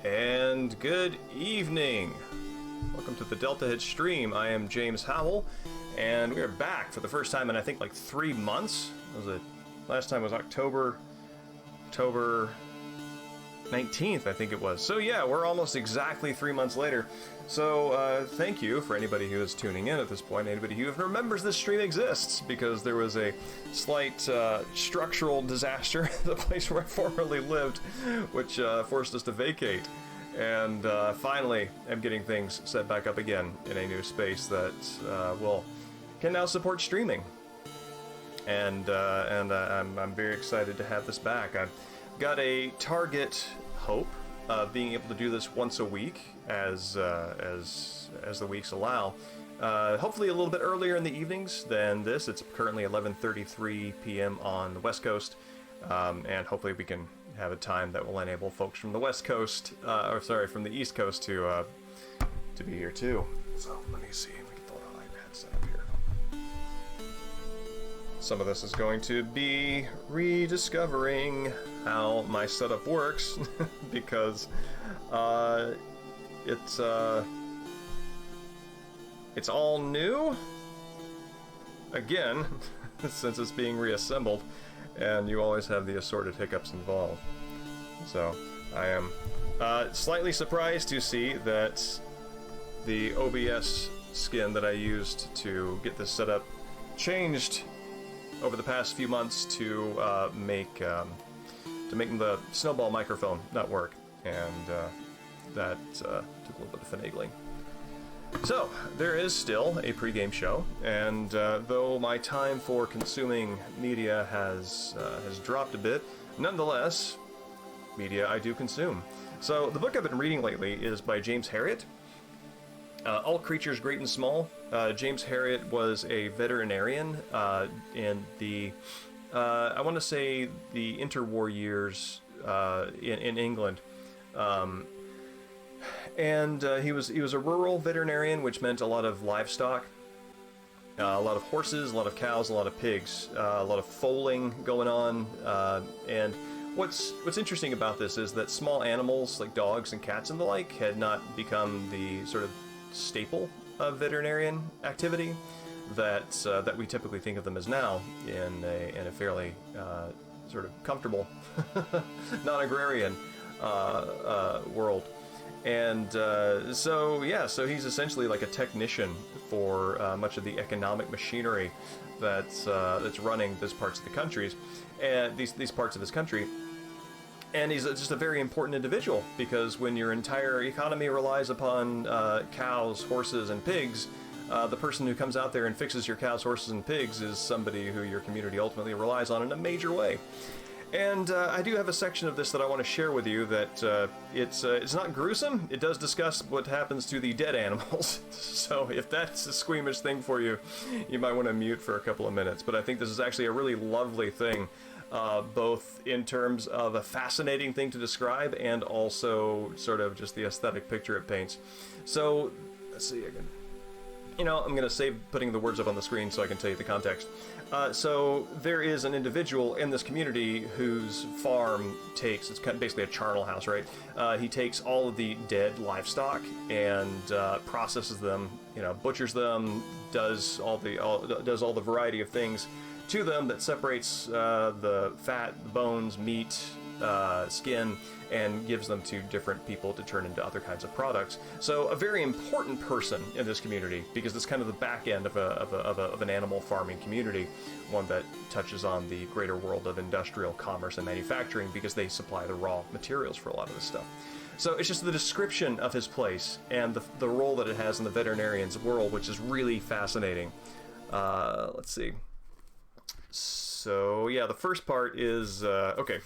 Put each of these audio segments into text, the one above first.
And good evening. Welcome to the Deltahead stream. I am James Howell, and we are back for the first time in I think like 3 months. Last time was October 19th, I think it was. So yeah, we're almost exactly 3 months later. So thank you for anybody who is tuning in at this point, anybody who remembers this stream exists, because there was a slight structural disaster at the place where I formerly lived, which forced us to vacate. And finally, I'm getting things set back up again in a new space that can now support streaming. And I'm very excited to have this back. I've got a target hope of being able to do this once a week, as the weeks allow. Hopefully a little bit earlier in the evenings than this. It's currently 11:33 p.m. on the West Coast, and hopefully we can have a time that will enable folks from the West Coast, from the East Coast to be here too. So let me see if we can throw an iPad set up here. Some of this is going to be rediscovering how my setup works, because it's all new again, since it's being reassembled, and you always have the assorted hiccups involved. So I am slightly surprised to see that the OBS skin that I used to get this set up changed over the past few months to make the snowball microphone not work, and that took a little bit of finagling. So there is still a pregame show, and though my time for consuming media has dropped a bit, nonetheless, media I do consume. So the book I've been reading lately is by James Herriot. All Creatures Great and Small. James Herriot was a veterinarian in the, I want to say, the interwar years in England. And he was a rural veterinarian, which meant a lot of livestock, a lot of horses, a lot of cows, a lot of pigs, a lot of foaling going on. And what's interesting about this is that small animals like dogs and cats and the like had not become the sort of staple of veterinarian activity that we typically think of them as now in a fairly sort of comfortable non-agrarian world. And so he's essentially like a technician for much of the economic machinery that's running these parts of the countries, and these parts of his country. And he's just a very important individual, because when your entire economy relies upon cows, horses, and pigs, the person who comes out there and fixes your cows, horses, and pigs is somebody who your community ultimately relies on in a major way. And I do have a section of this that I want to share with you that it's not gruesome. It does discuss what happens to the dead animals. So if that's a squeamish thing for you, you might want to mute for a couple of minutes. But I think this is actually a really lovely thing, both in terms of a fascinating thing to describe and also sort of just the aesthetic picture it paints. So let's see again. I'm going to save putting the words up on the screen so I can tell you the context. So there is an individual in this community whose farm takes, it's kind of basically a charnel house, right? He takes all of the dead livestock and processes them, butchers them, does all the variety of things to them that separates the fat, the bones, meat, skin, and gives them to different people to turn into other kinds of products. So a very important person in this community, because it's kind of the back end of an animal farming community, one that touches on the greater world of industrial commerce and manufacturing, because they supply the raw materials for a lot of this stuff. So it's just the description of his place and the role that it has in the veterinarian's world, which is really fascinating. Let's see. So yeah, the first part is okay.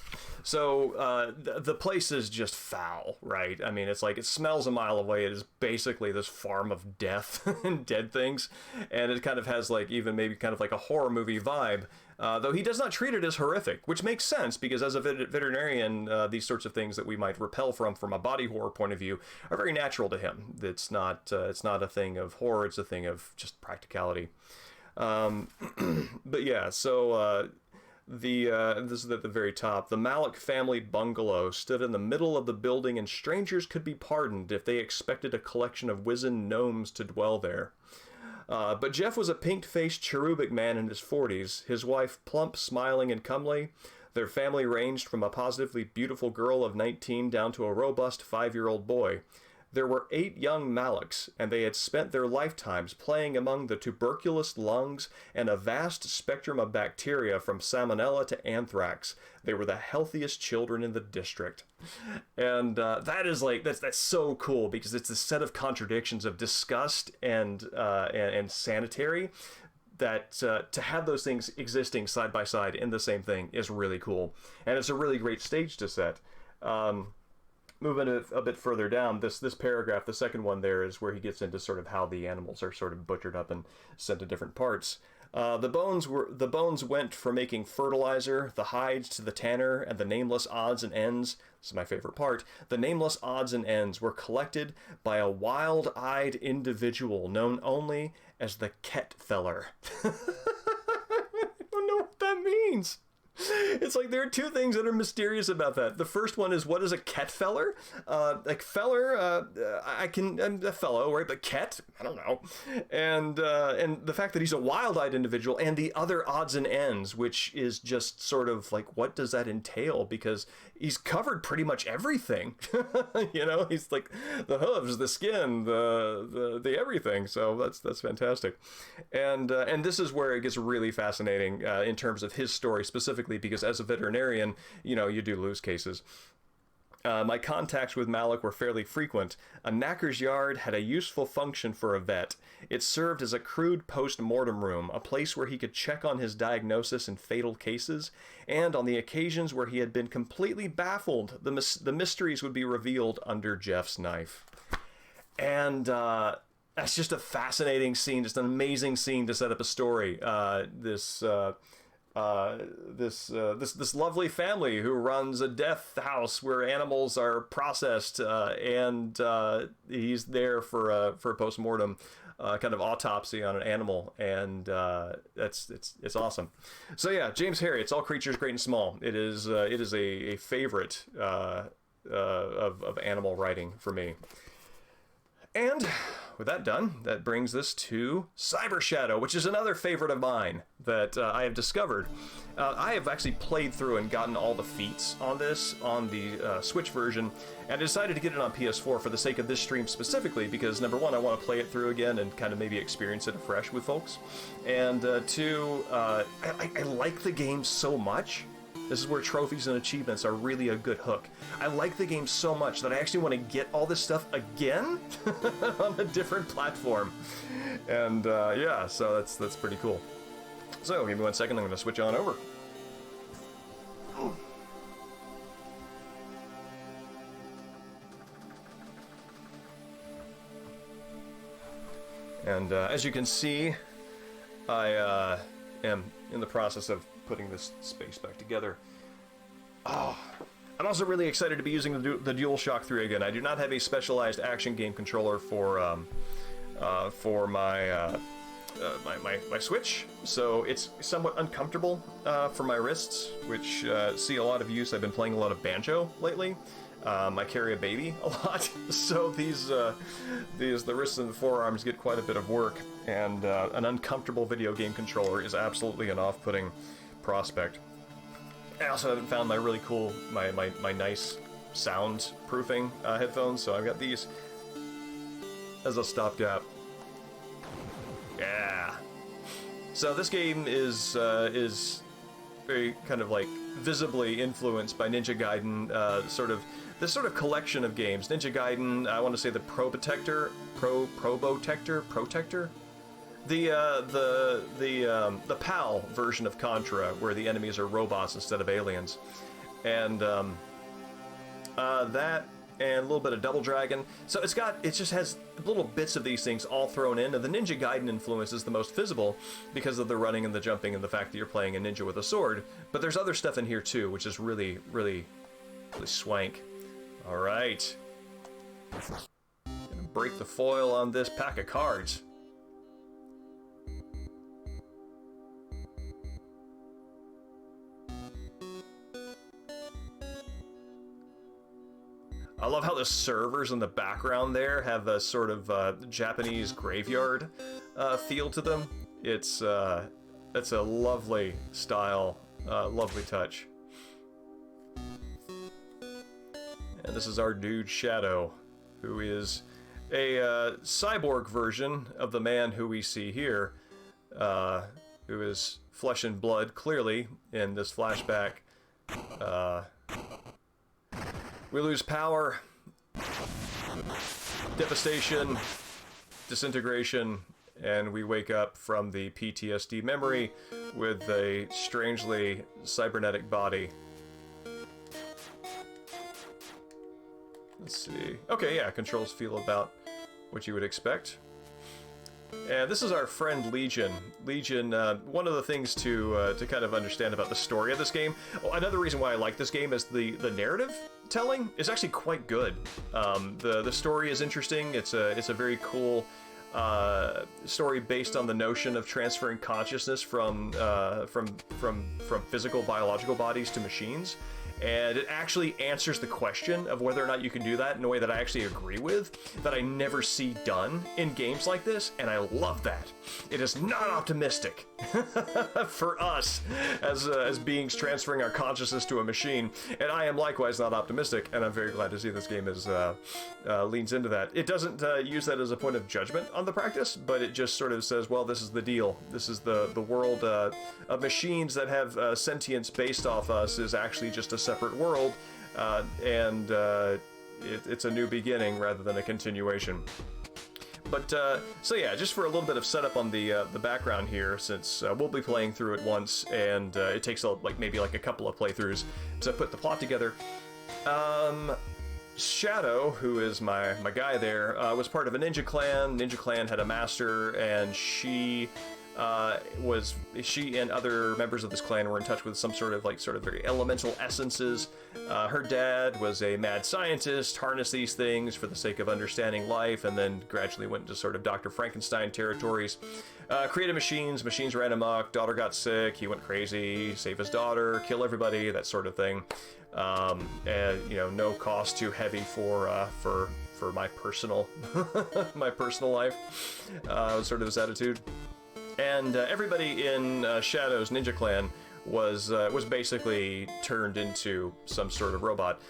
So the place is just foul, right? I mean, it's like it smells a mile away. It is basically this farm of death and dead things, and it kind of has like even maybe kind of like a horror movie vibe. Though he does not treat it as horrific, which makes sense, because as a veterinarian, these sorts of things that we might repel from a body horror point of view are very natural to him. It's not a thing of horror. It's a thing of just practicality. But yeah, so This is at the very top. The Malik family bungalow stood in the middle of the building, and strangers could be pardoned if they expected a collection of wizened gnomes to dwell there. But Jeff was a pink-faced cherubic man in his 40s, his wife plump, smiling, and comely. Their family ranged from a positively beautiful girl of 19 down to a robust 5-year-old boy. There were 8 young Maliks, and they had spent their lifetimes playing among the tuberculous lungs and a vast spectrum of bacteria from salmonella to anthrax. They were the healthiest children in the district. And that is like, that's so cool, because it's a set of contradictions of disgust and sanitary, that to have those things existing side by side in the same thing is really cool. And it's a really great stage to set. Moving a bit further down, this paragraph, the second one there, is where he gets into sort of how the animals are sort of butchered up and sent to different parts. The bones went for making fertilizer, the hides to the tanner, and the nameless odds and ends. This is my favorite part. The nameless odds and ends were collected by a wild-eyed individual known only as the Ketfeller. I don't know what that means. It's like there are two things that are mysterious about that. The first one is, what is a Ketfeller? Like feller, I'm a fellow, right? But Ket, I don't know. And the fact that he's a wild-eyed individual, and the other odds and ends, which is just sort of like, what does that entail? Because he's covered pretty much everything. You know, he's like the hooves, the skin, the everything. So that's fantastic. And this is where it gets really fascinating in terms of his story specifically, because as a veterinarian, you know, you do lose cases. My contacts with Malik were fairly frequent. A knacker's yard had a useful function for a vet. It served as a crude post-mortem room, a place where he could check on his diagnosis in fatal cases, and on the occasions where he had been completely baffled, the mysteries would be revealed under Jeff's knife. And that's just a fascinating scene, just an amazing scene to set up a story. This lovely family who runs a death house where animals are processed, and he's there for a postmortem kind of autopsy on an animal, and it's awesome. So yeah, James Herriot's All Creatures Great and Small. It is a favorite of animal writing for me. And with that done, that brings us to Cyber Shadow, which is another favorite of mine that I have discovered. I have actually played through and gotten all the feats on this on the Switch version, and I decided to get it on PS4 for the sake of this stream specifically, because number one, I want to play it through again and kind of maybe experience it afresh with folks, and two, I like the game so much. This is where trophies and achievements are really a good hook. I like the game so much that I actually want to get all this stuff again on a different platform. And yeah, so that's pretty cool. So give me 1 second, I'm going to switch on over. And as you can see, I am in the process of putting this space back together. Oh, I'm also really excited to be using the DualShock 3 again. I do not have a specialized action game controller for my Switch, so it's somewhat uncomfortable for my wrists, which see a lot of use. I've been playing a lot of banjo lately. I carry a baby a lot, so the wrists and the forearms get quite a bit of work, and an uncomfortable video game controller is absolutely an off-putting prospect. I also haven't found my really cool, my nice sound-proofing headphones, so I've got these as a stopgap. Yeah. So this game is very kind of like visibly influenced by Ninja Gaiden, this sort of collection of games. Ninja Gaiden, I want to say the Probotector, the PAL version of Contra, where the enemies are robots instead of aliens, and that, and a little bit of Double Dragon. So it just has little bits of these things all thrown in, and the Ninja Gaiden influence is the most visible because of the running and the jumping and the fact that you're playing a ninja with a sword. But there's other stuff in here too, which is really, really, really swank. All right, gonna break the foil on this pack of cards. I love how the servers in the background there have a sort of Japanese graveyard feel to them. It's a lovely style, lovely touch. And this is our dude Shadow, who is a cyborg version of the man who we see here, who is flesh and blood, clearly, in this flashback. We lose power, devastation, disintegration, and we wake up from the PTSD memory with a strangely cybernetic body. Let's see. Okay, yeah, controls feel about what you would expect. And this is our friend Legion. Legion, one of the things to kind of understand about the story of this game, another reason why I like this game is the narrative telling is actually quite good. The story is interesting. It's a very cool story based on the notion of transferring consciousness from physical biological bodies to machines. And it actually answers the question of whether or not you can do that in a way that I actually agree with, that I never see done in games like this, and I love that. It is not optimistic for us as beings transferring our consciousness to a machine, and I am likewise not optimistic, and I'm very glad to see this game leans into that. It doesn't use that as a point of judgment on the practice, but it just sort of says, well, this is the deal. This is the world of machines that have sentience based off us is actually just a separate world, and it's a new beginning rather than a continuation. But so yeah, just for a little bit of setup on the background here, since we'll be playing through it once, and it takes maybe a couple of playthroughs to put the plot together. Shadow, who is my guy there, was part of a ninja clan. Ninja clan had a master, and she and other members of this clan were in touch with some sort of very elemental essences. Her dad was a mad scientist, harnessed these things for the sake of understanding life, and then gradually went into sort of Dr. Frankenstein territories. Created machines ran amok, daughter got sick, he went crazy, save his daughter, kill everybody, that sort of thing. And no cost too heavy for my personal my personal life. Was sort of his attitude. And everybody in Shadow's ninja clan was basically turned into some sort of robot.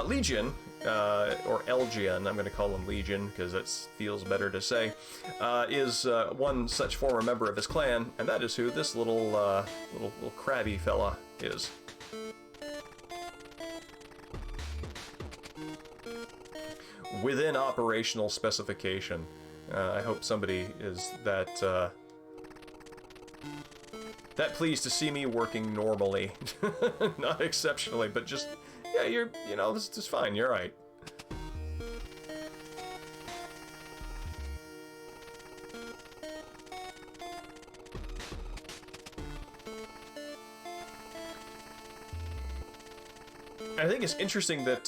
Legion, or Elgian, I'm going to call him Legion because it feels better to say, is one such former member of his clan, and that is who this little crabby fella is. Within operational specification. I hope somebody is that pleased to see me working normally. Not exceptionally, but just, yeah, this is fine, you're right. I think it's interesting that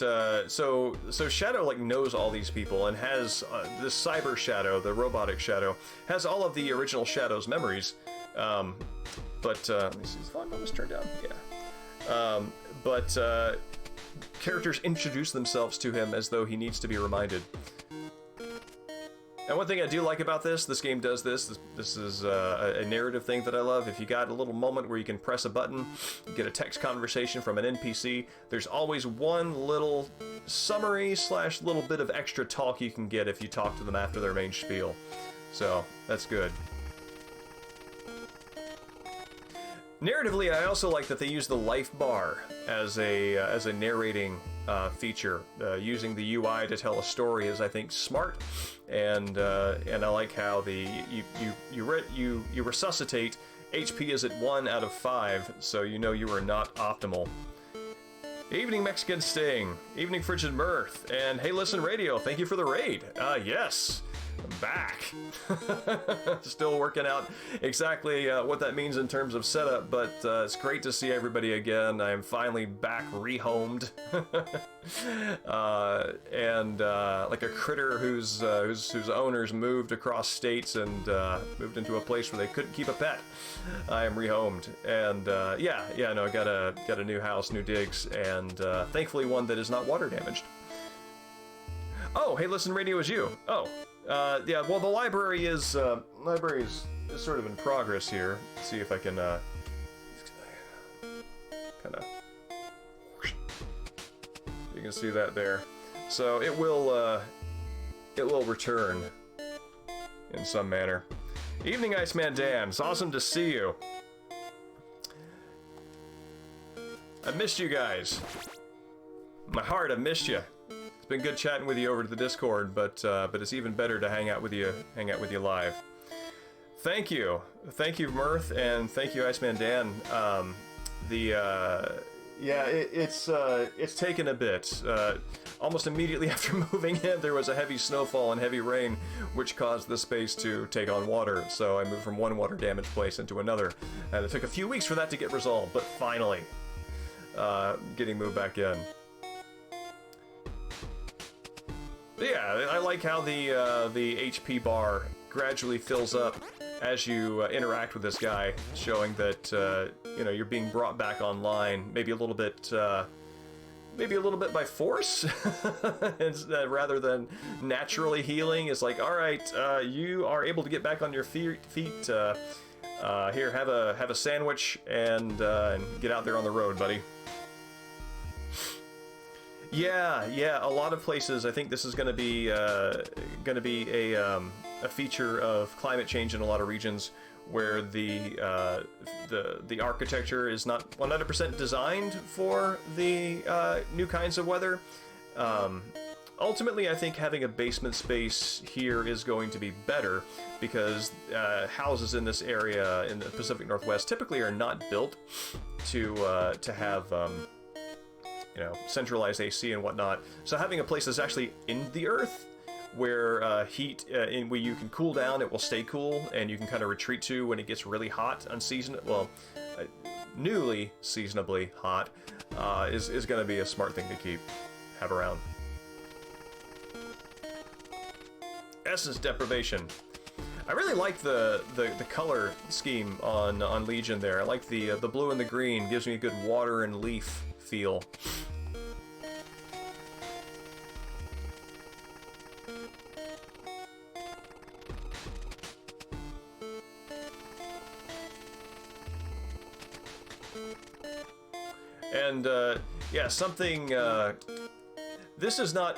so Shadow knows all these people and has this cyber Shadow, the robotic Shadow, has all of the original Shadow's memories. But let me see, is the volume on this turned down? Yeah. But characters introduce themselves to him as though he needs to be reminded. And one thing I do like about this game does this. This is a narrative thing that I love. If you got a little moment where you can press a button, you get a text conversation from an NPC, there's always one little summary / little bit of extra talk you can get if you talk to them after their main spiel. So, that's good. Narratively, I also like that they use the life bar as a narrating feature. Using the UI to tell a story is, I think, smart, and I like how you resuscitate. HP is at 1 out of 5, so you know you are not optimal. Evening Mexican Sting, evening Frigid Mirth, and Hey Listen Radio, thank you for the raid. Yes. I'm back. Still working out exactly what that means in terms of setup, but it's great to see everybody again. I am finally back rehomed. And like a critter whose owners moved across states and moved into a place where they couldn't keep a pet. I am rehomed, and I got a new house, new digs, and thankfully one that is not water damaged. Oh, hey, listen, radio is you. Oh, yeah. Well, the library is sort of in progress here. Let's see if I can kind of. You can see that there. So it will return in some manner. Evening, Iceman Dan. It's awesome to see you. I missed you guys. My heart, I missed you. It's been good chatting with you over to the Discord, but it's even better to hang out with you live. Thank you, Mirth, and thank you, Iceman Dan. Yeah, it's taken a bit. Almost immediately after moving in, there was a heavy snowfall and heavy rain, which caused the space to take on water. So I moved from one water damaged place into another, and it took a few weeks for that to get resolved. But finally, getting moved back in. But yeah, I like how the HP bar gradually fills up as you interact with this guy, showing that you know, you're being brought back online, maybe a little bit by force, rather than naturally healing. It's like, all right, you are able to get back on your feet. Here, have a sandwich and get out there on the road, buddy. Yeah, a lot of places. I think this is going to be a feature of climate change in a lot of regions where the architecture is not 100% designed for the new kinds of weather. Ultimately, I think having a basement space here is going to be better because houses in this area in the Pacific Northwest typically are not built to have you know, centralized AC and whatnot. So having a place that's actually in the earth, where heat, where you can cool down, it will stay cool, and you can kind of retreat to when it gets really hot, newly seasonably hot, is going to be a smart thing to have around. Essence deprivation. I really like the color scheme on Legion there. I like the blue and the green. Gives me a good water and leaf feel. And yeah, something this is not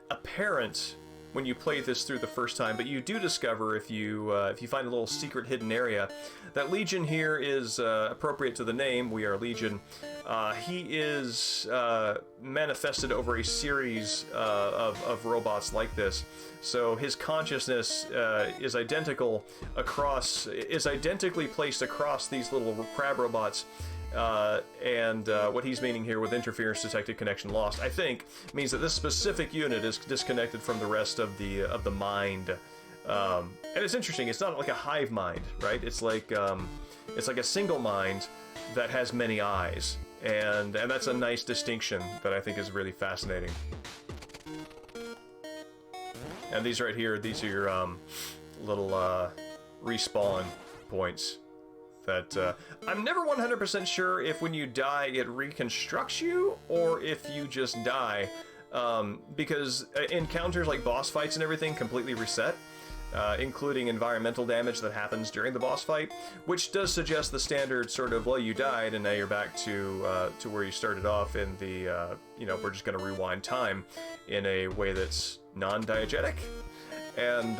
apparent when you play this through the first time, but you do discover if you find a little secret hidden area that Legion here is appropriate to the name. We are Legion. He is manifested over a series of robots like this. So his consciousness is identically placed across these little crab robots. And what he's meaning here with interference detected, connection lost, I think, means that this specific unit is disconnected from the rest of the mind. And it's interesting. It's not like a hive mind, right? It's like a single mind that has many eyes, and that's a nice distinction that I think is really fascinating. And these right here, these are your little respawn points. That I'm never 100% sure if when you die it reconstructs you or if you just die, because encounters like boss fights and everything completely reset, including environmental damage that happens during the boss fight, which does suggest the standard sort of, well, you died and now you're back to where you started off in the you know, we're just going to rewind time in a way that's non-diegetic. And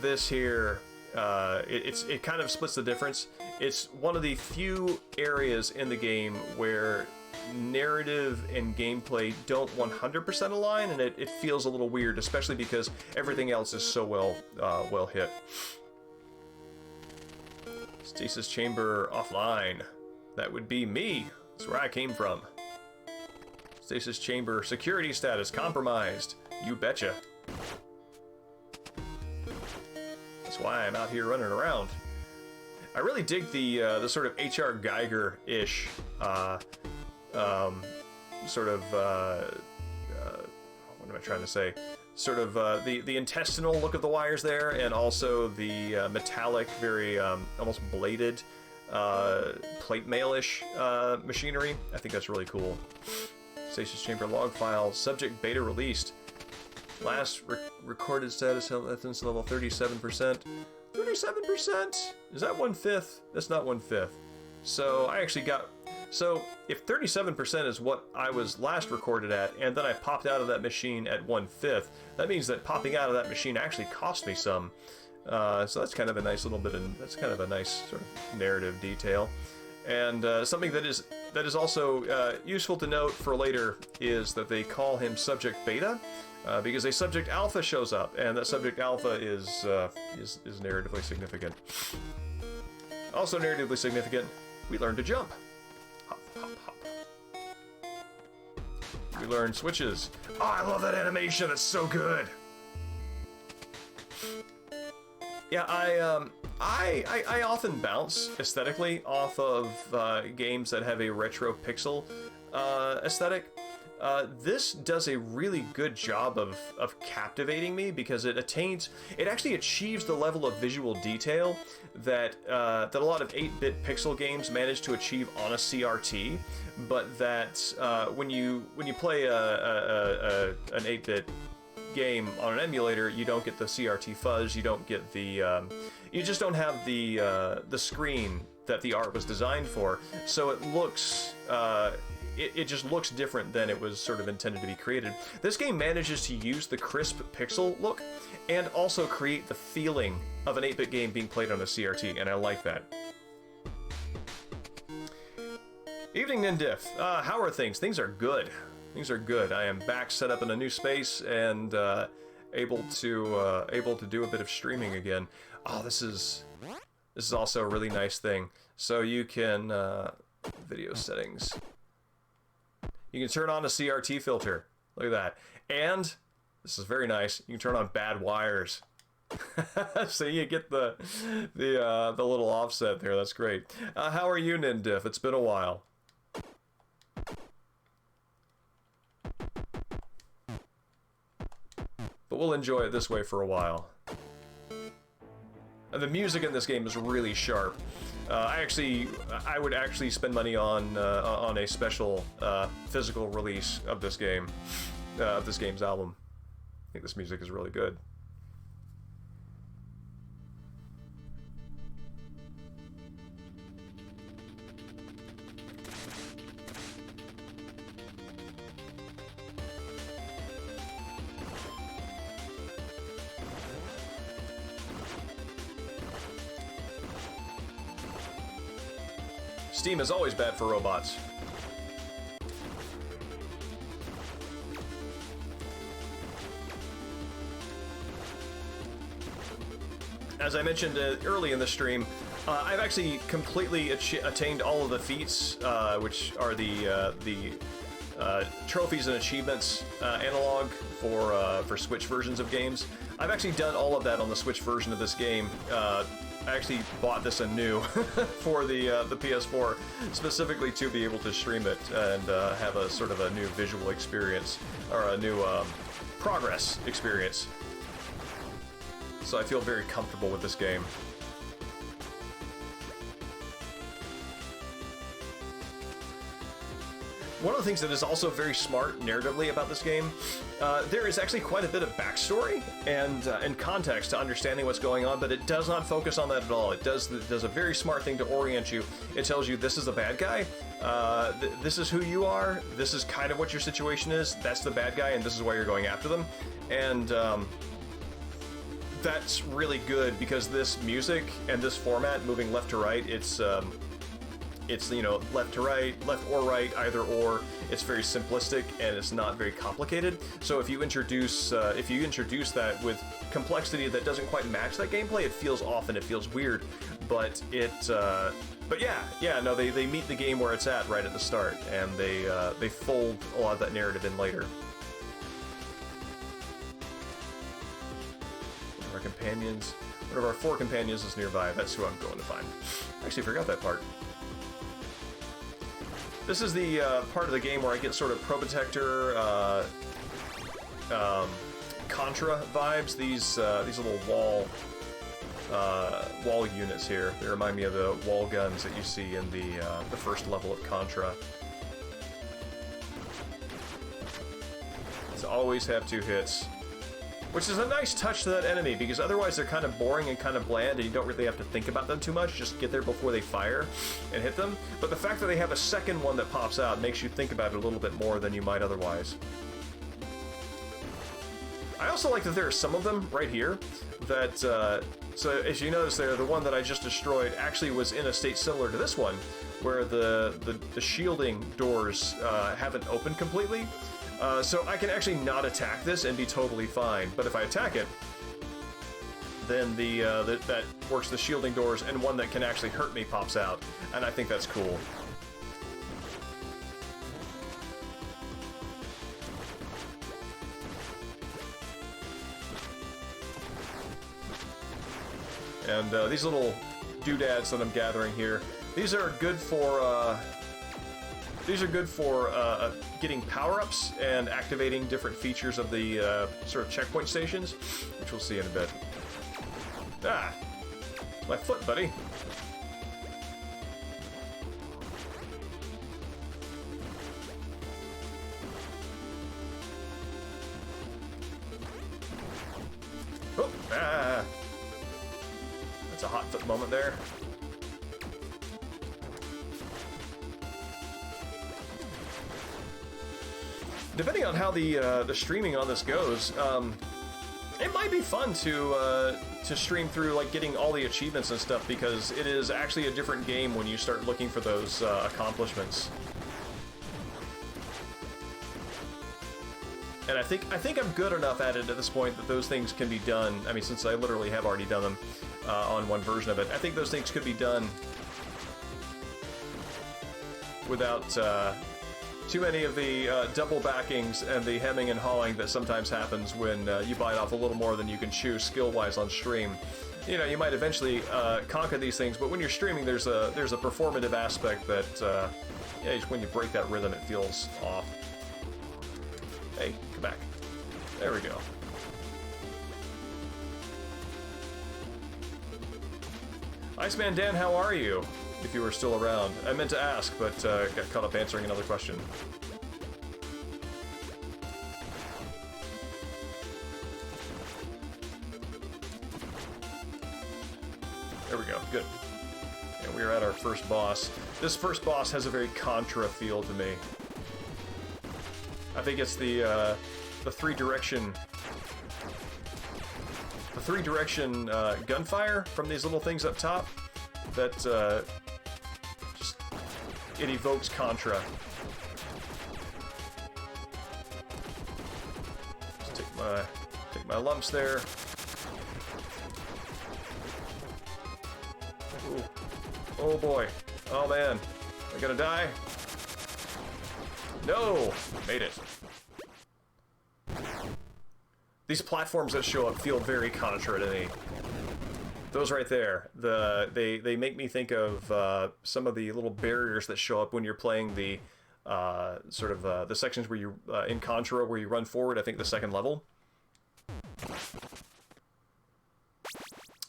this here, it kind of splits the difference. It's one of the few areas in the game where narrative and gameplay don't 100% align, and it feels a little weird, especially because everything else is so well hit. Stasis chamber offline. That would be me. That's where I came from. Stasis chamber security status compromised. You betcha. That's why I'm out here running around. I really dig the sort of H.R. Geiger-ish sort of what am I trying to say? Sort of the intestinal look of the wires there, and also the metallic, very almost bladed plate mail-ish machinery. I think that's really cool. Stasis chamber log file, subject beta released. Last recorded status health essence level 37%. 37%? Is that 1/5? That's not 1/5. So I actually got... So if 37% is what I was last recorded at, and then I popped out of that machine at 1/5, that means that popping out of that machine actually cost me some. So that's kind of a nice little bit of... That's kind of a nice sort of narrative detail. And something that is also useful to note for later is that they call him Subject Beta, because a Subject Alpha shows up, and that Subject Alpha is narratively significant. Also narratively significant, we learn to jump. Hop, hop, hop. We learn switches. Oh, I love that animation. It's so good. Yeah, I often bounce aesthetically off of games that have a retro pixel aesthetic. This does a really good job of captivating me because it actually achieves the level of visual detail that a lot of 8-bit pixel games manage to achieve on a CRT, but that when you play an 8-bit game on an emulator, you don't get the CRT fuzz, you don't get the you just don't have the screen that the art was designed for, so it looks it just looks different than it was sort of intended to be created. This game manages to use the crisp pixel look and also create the feeling of an 8-bit game being played on a CRT, and I like that. Evening, Nindiff. How are things? Things are good. Things are good. I am back, set up in a new space, and able to do a bit of streaming again. Oh, this is also a really nice thing. So you can video settings. You can turn on a CRT filter. Look at that. And this is very nice. You can turn on bad wires. So you get the little offset there. That's great. How are you, Nindiff? It's been a while. But we'll enjoy it this way for a while. And the music in this game is really sharp. I would actually spend money on a special physical release of this game, of this game's album. I think this music is really good. Steam is always bad for robots. As I mentioned early in the stream, I've actually completely attained all of the feats, which are the trophies and achievements analog for Switch versions of games. I've actually done all of that on the Switch version of this game. I actually bought this anew for the PS4, specifically to be able to stream it and have a sort of a new visual experience, or a new progress experience. So I feel very comfortable with this game. One of the things that is also very smart narratively about this game, there is actually quite a bit of backstory and context to understanding what's going on, but it does not focus on that at all. It does a very smart thing to orient you. It tells you this is the bad guy, this is who you are, this is kind of what your situation is, that's the bad guy, and this is why you're going after them. And that's really good because this music and this format, moving left to right, it's you know, left to right, left or right, either or. It's very simplistic and it's not very complicated. So if you introduce that with complexity that doesn't quite match that gameplay, it feels off and it feels weird. But no, they meet the game where it's at right at the start, and they fold a lot of that narrative in later. One of our companions, one of our 4 companions is nearby. That's who I'm going to find. Actually, forgot that part. This is the part of the game where I get sort of Probotector, Contra vibes. These little wall units here. They remind me of the wall guns that you see in the first level of Contra. These always have 2 hits. which is a nice touch to that enemy, because otherwise they're kind of boring and kind of bland, and you don't really have to think about them too much. Just get there before they fire and hit them. But the fact that they have a second one that pops out makes you think about it a little bit more than you might otherwise. I also like that there are some of them right here that, so as you notice there, the one that I just destroyed actually was in a state similar to this one, where the shielding doors haven't opened completely. So I can actually not attack this and be totally fine. But if I attack it, then that works the shielding doors, and one that can actually hurt me pops out. And I think that's cool. And these little doodads that I'm gathering here, these are good for getting power-ups and activating different features of the sort of checkpoint stations, which we'll see in a bit. Ah, my foot, buddy. Oh, ah. That's a hot foot moment there. Depending on how the streaming on this goes, it might be fun to stream through, like, getting all the achievements and stuff, because it is actually a different game when you start looking for those accomplishments. And I think I'm good enough at it at this point that those things can be done. I mean, since I literally have already done them on one version of it, I think those things could be done without too many of the double backings and the hemming and hawing that sometimes happens when you bite off a little more than you can chew skill-wise on stream. You know, you might eventually conquer these things, but when you're streaming, there's a performative aspect that, yeah, when you break that rhythm, it feels off. Hey, come back. There we go. Iceman Dan, how are you? If you were still around. I meant to ask, but got caught up answering another question. There we go, good. Yeah, we are at our first boss. This first boss has a very Contra feel to me. I think it's the three-direction gunfire from these little things up top that just it evokes Contra. Just take my lumps there. Ooh. Oh boy. Oh man. Am I gonna die? No! Made it. These platforms that show up feel very Contra to me. Those right there, they make me think of some of the little barriers that show up when you're playing the the sections where you in Contra where you run forward. I think the second level.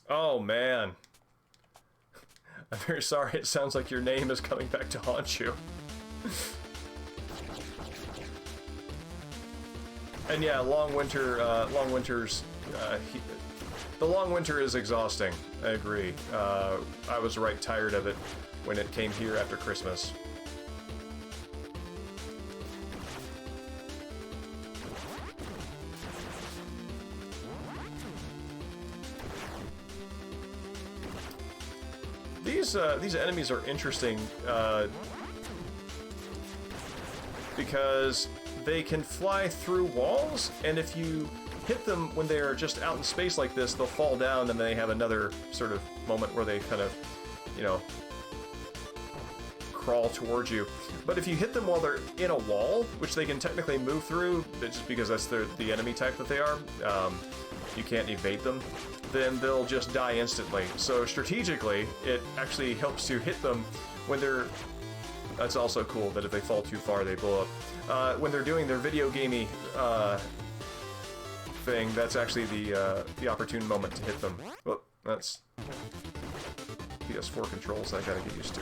Oh man, I'm very sorry. It sounds like your name is coming back to haunt you. And yeah, long winters. The long winter is exhausting. I agree. I was right tired of it when it came here after Christmas. These enemies are interesting because they can fly through walls, and if you hit them when they're just out in space like this, they'll fall down, and they have another sort of moment where they kind of, you know, crawl towards you. But if you hit them while they're in a wall, which they can technically move through, just because that's the enemy type that they are, you can't evade them, then they'll just die instantly. So strategically, it actually helps to hit them when they're... That's also cool, that if they fall too far, they blow up. When they're doing their video gamey thing, that's actually the opportune moment to hit them. Well, that's PS4 controls I gotta get used to.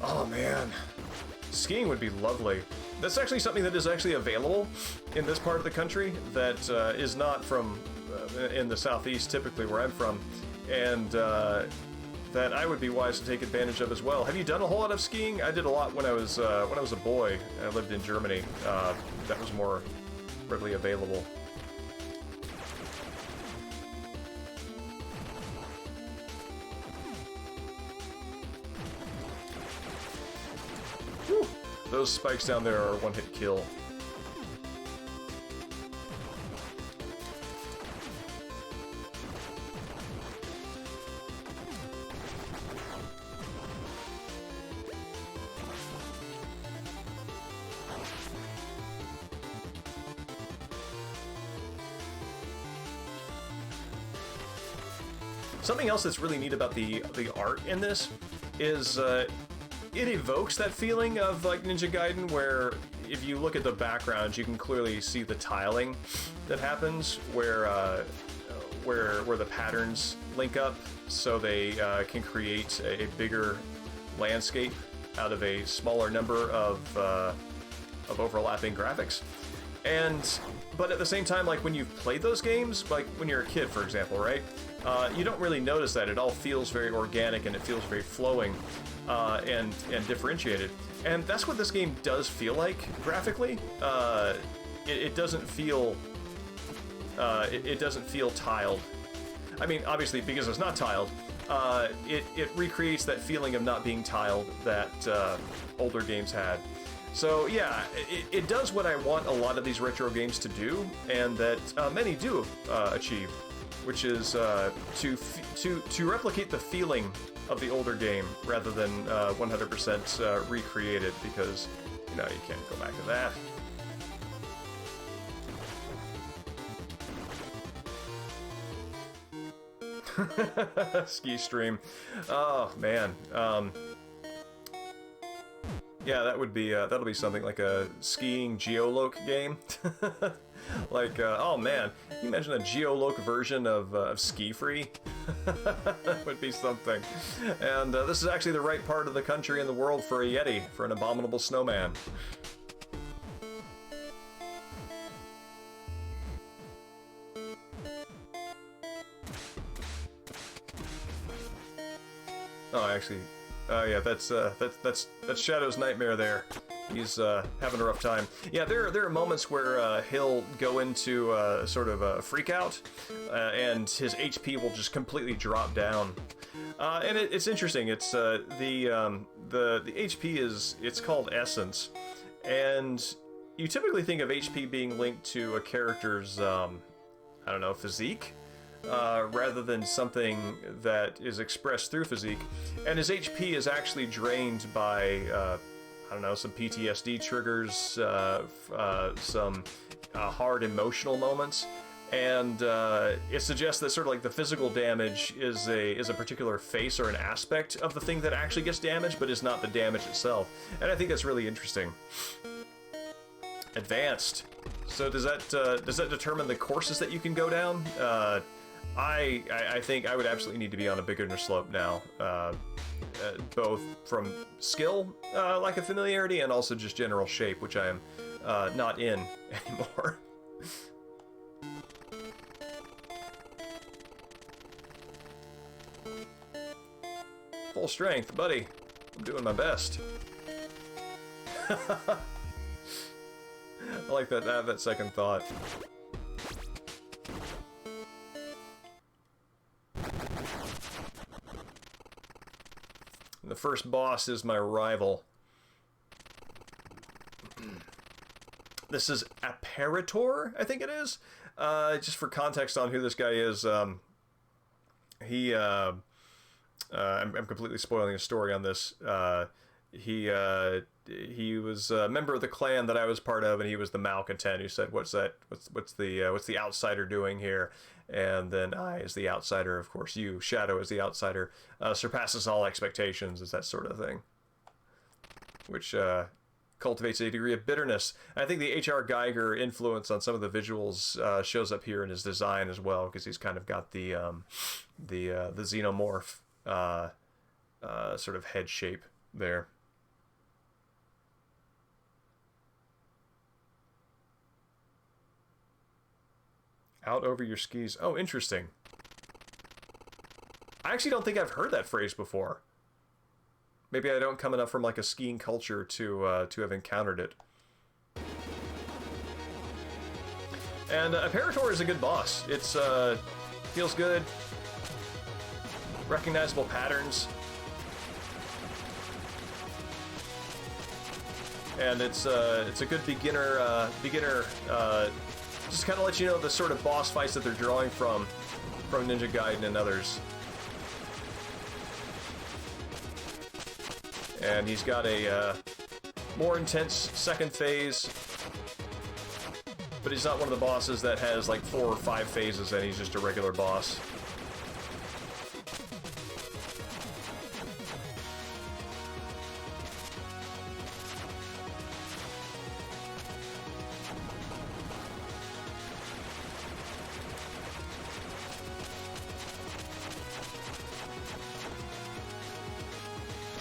Oh man, skiing would be lovely. That's actually something that is actually available in this part of the country that is not from in the southeast, typically where I'm from, and that I would be wise to take advantage of as well. Have you done a whole lot of skiing? I did a lot when I was a boy. I lived in Germany. That was more readily available. Whew. Those spikes down there are one-hit kill. Something else that's really neat about the art in this is it evokes that feeling of like Ninja Gaiden, where if you look at the background, you can clearly see the tiling that happens, where the patterns link up, so they can create a bigger landscape out of a smaller number of overlapping graphics. But at the same time, like when you've played those games, like when you're a kid, for example, right? You don't really notice that. It all feels very organic and it feels very flowing and differentiated. And that's what this game does feel like graphically. It doesn't feel it doesn't feel tiled. I mean, obviously because it's not tiled, it recreates that feeling of not being tiled that older games had. So yeah, it does what I want a lot of these retro games to do, and that many do achieve, which is to replicate the feeling of the older game rather than 100% recreate it, because you can't go back to that. Ski stream. Oh man. Yeah, that'll be something like a skiing geoloc game. Like, oh man, can you imagine a geoloc version of Ski Free? That would be something. And this is actually the right part of the country and the world for a Yeti, for an abominable snowman. Oh, actually, yeah, that's Shadow's nightmare there. He's having a rough time. Yeah, there are moments where he'll go into sort of a freak out, and his HP will just completely drop down. And it's interesting. It's the HP it's called essence, and you typically think of HP being linked to a character's I don't know, physique. Rather than something that is expressed through physique. And his HP is actually drained by, I don't know, some PTSD triggers, some hard emotional moments, and it suggests that sort of like the physical damage is a particular face or an aspect of the thing that actually gets damaged, but is not the damage itself. And I think that's really interesting. Advanced. So does that determine the courses that you can go down? I think I would absolutely need to be on a beginner slope now, both from skill, lack of familiarity, and also just general shape, which I am not in anymore. Full strength, buddy. I'm doing my best. I like that. I have that second thought. The first boss is my rival. This is Apparitor, I think it is. Just for context on who this guy is, I'm completely spoiling the story on this. He was a member of the clan that I was part of, and he was the malcontent who said, "What's that? What's the outsider doing here?" And then I, as the outsider, of course, you, Shadow, as the outsider, surpasses all expectations, is that sort of thing, which cultivates a degree of bitterness. And I think the H.R. Geiger influence on some of the visuals shows up here in his design as well, because he's kind of got the xenomorph sort of head shape there. Out over your skis. Oh, interesting. I actually don't think I've heard that phrase before. Maybe I don't come enough from like a skiing culture to have encountered it. And Apparitor is a good boss. It's feels good. Recognizable patterns. And it's a good beginner just kind of let you know the sort of boss fights that they're drawing from Ninja Gaiden and others. And he's got a more intense second phase, but he's not one of the bosses that has like 4 or 5 phases and he's just a regular boss.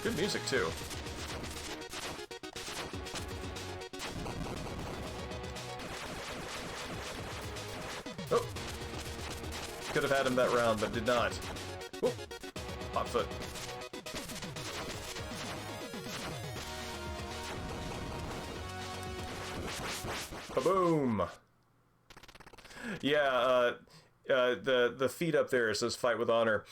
Good music, too. Oh! Could have had him that round, but did not. Oh! Hot foot. Ba-boom! Yeah, the feed up there says fight with honor.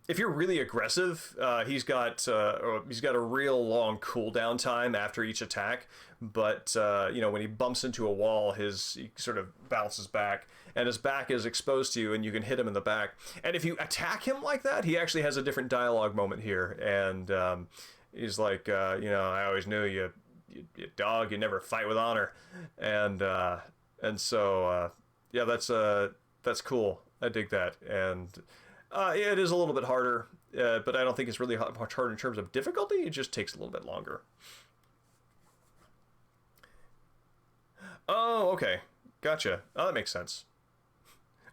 If you're really aggressive, he's got a real long cooldown time after each attack, but you know, when he bumps into a wall, he sort of bounces back, and his back is exposed to you, and you can hit him in the back. And if you attack him like that, he actually has a different dialogue moment here, and he's like, you know, I always knew you dog, you never fight with honor, and so yeah, that's cool. I dig that, and. Yeah, it is a little bit harder, but I don't think it's really much harder in terms of difficulty. It just takes a little bit longer. Oh, okay. Gotcha. Oh, that makes sense.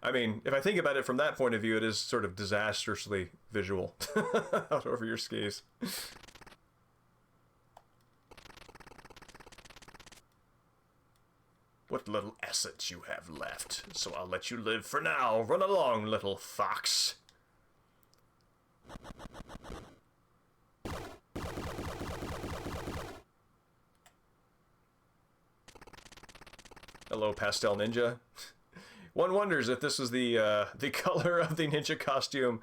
I mean, if I think about it from that point of view, it is sort of disastrously visual. Out over your skis. What little assets you have left, so I'll let you live for now. Run along, little fox. Hello, Pastel Ninja. One wonders if this is the color of the ninja costume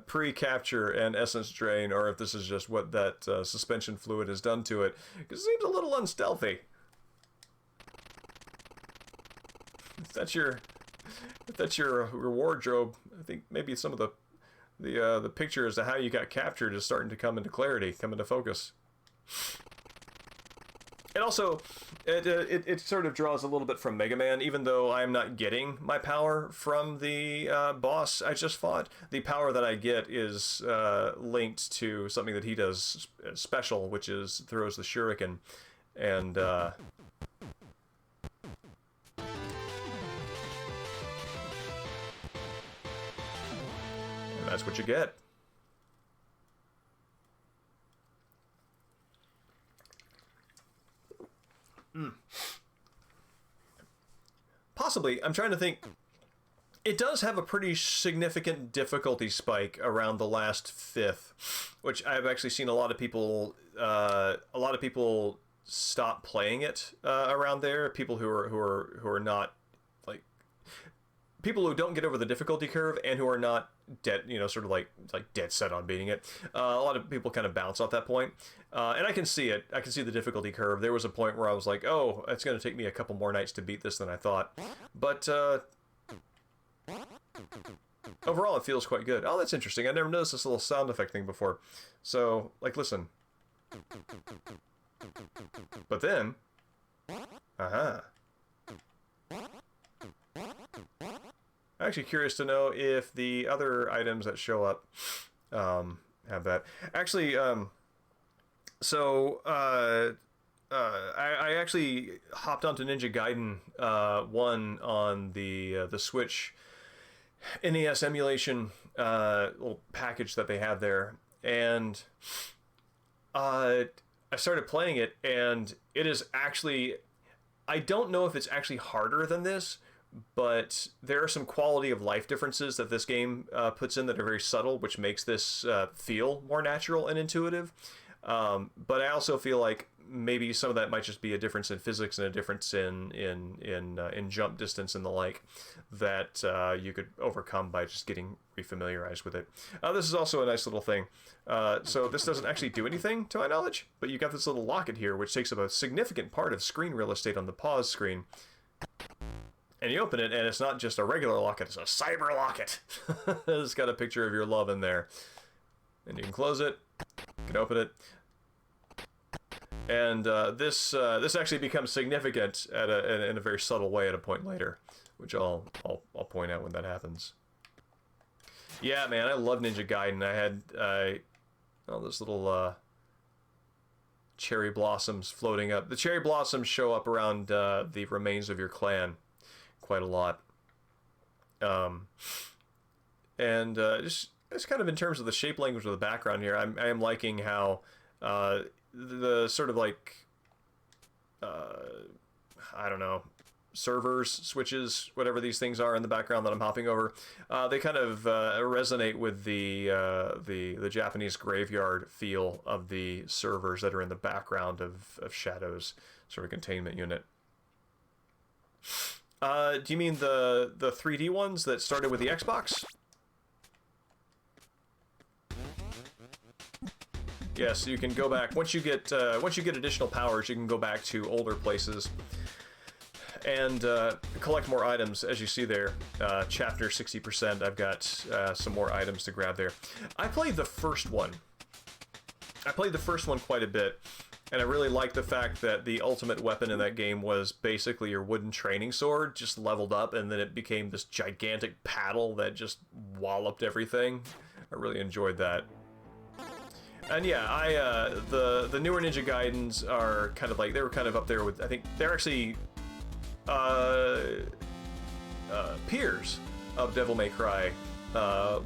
pre-capture and essence drain, or if this is just what that suspension fluid has done to it, because it seems a little unstealthy. If that's your wardrobe, I think maybe some of the picture as to how you got captured is starting to come into clarity, come into focus. And also, it sort of draws a little bit from Mega Man, even though I'm not getting my power from the boss I just fought. The power that I get is linked to something that he does special, which is throws the shuriken, and that's what you get. Possibly. I'm trying to think. It does have a pretty significant difficulty spike around the last fifth, which I've actually seen a lot of people stop playing it around there. People who are not, like, people who don't get over the difficulty curve and who are not dead, you know, sort of like dead set on beating it. A lot of people kind of bounce off that point, and I can see it. I can see the difficulty curve. There was a point where I was like, oh, it's going to take me a couple more nights to beat this than I thought, but overall it feels quite good. Oh, that's interesting. I never noticed this little sound effect thing before. So, like, listen. But then, I'm actually curious to know if the other items that show up have that. Actually, I actually hopped onto Ninja Gaiden 1 on the Switch NES emulation little package that they have there, and I started playing it, and it is actually, I don't know if it's actually harder than this, but there are some quality of life differences that this game puts in that are very subtle, which makes this feel more natural and intuitive. But I also feel like maybe some of that might just be a difference in physics and a difference in jump distance and the like that you could overcome by just getting refamiliarized with it. This is also a nice little thing. So this doesn't actually do anything to my knowledge, but you got this little locket here which takes up a significant part of screen real estate on the pause screen. And you open it, and it's not just a regular locket, it's a cyber locket. It's got a picture of your love in there. And you can close it, you can open it. And this actually becomes significant in a very subtle way at a point later, which I'll point out when that happens. Yeah, man, I love Ninja Gaiden. I had all those little cherry blossoms floating up. The cherry blossoms show up around the remains of your clan quite a lot. And just kind of in terms of the shape language of the background here, I am liking how the sort of like I don't know, servers, switches, whatever these things are in the background that I'm hopping over, they kind of resonate with the Japanese graveyard feel of the servers that are in the background of Shadow's sort of containment unit. Do you mean the 3D ones that started with the Xbox? Yes, you can go back once you get additional powers. You can go back to older places and collect more items, as you see there. Chapter 60%. I've got some more items to grab there. I played the first one. Quite a bit, and I really like the fact that the ultimate weapon in that game was basically your wooden training sword, just leveled up, and then it became this gigantic paddle that just walloped everything. I really enjoyed that. And yeah, the newer Ninja Gaidens are kind of like, they were kind of up there with, I think they're actually peers of Devil May Cry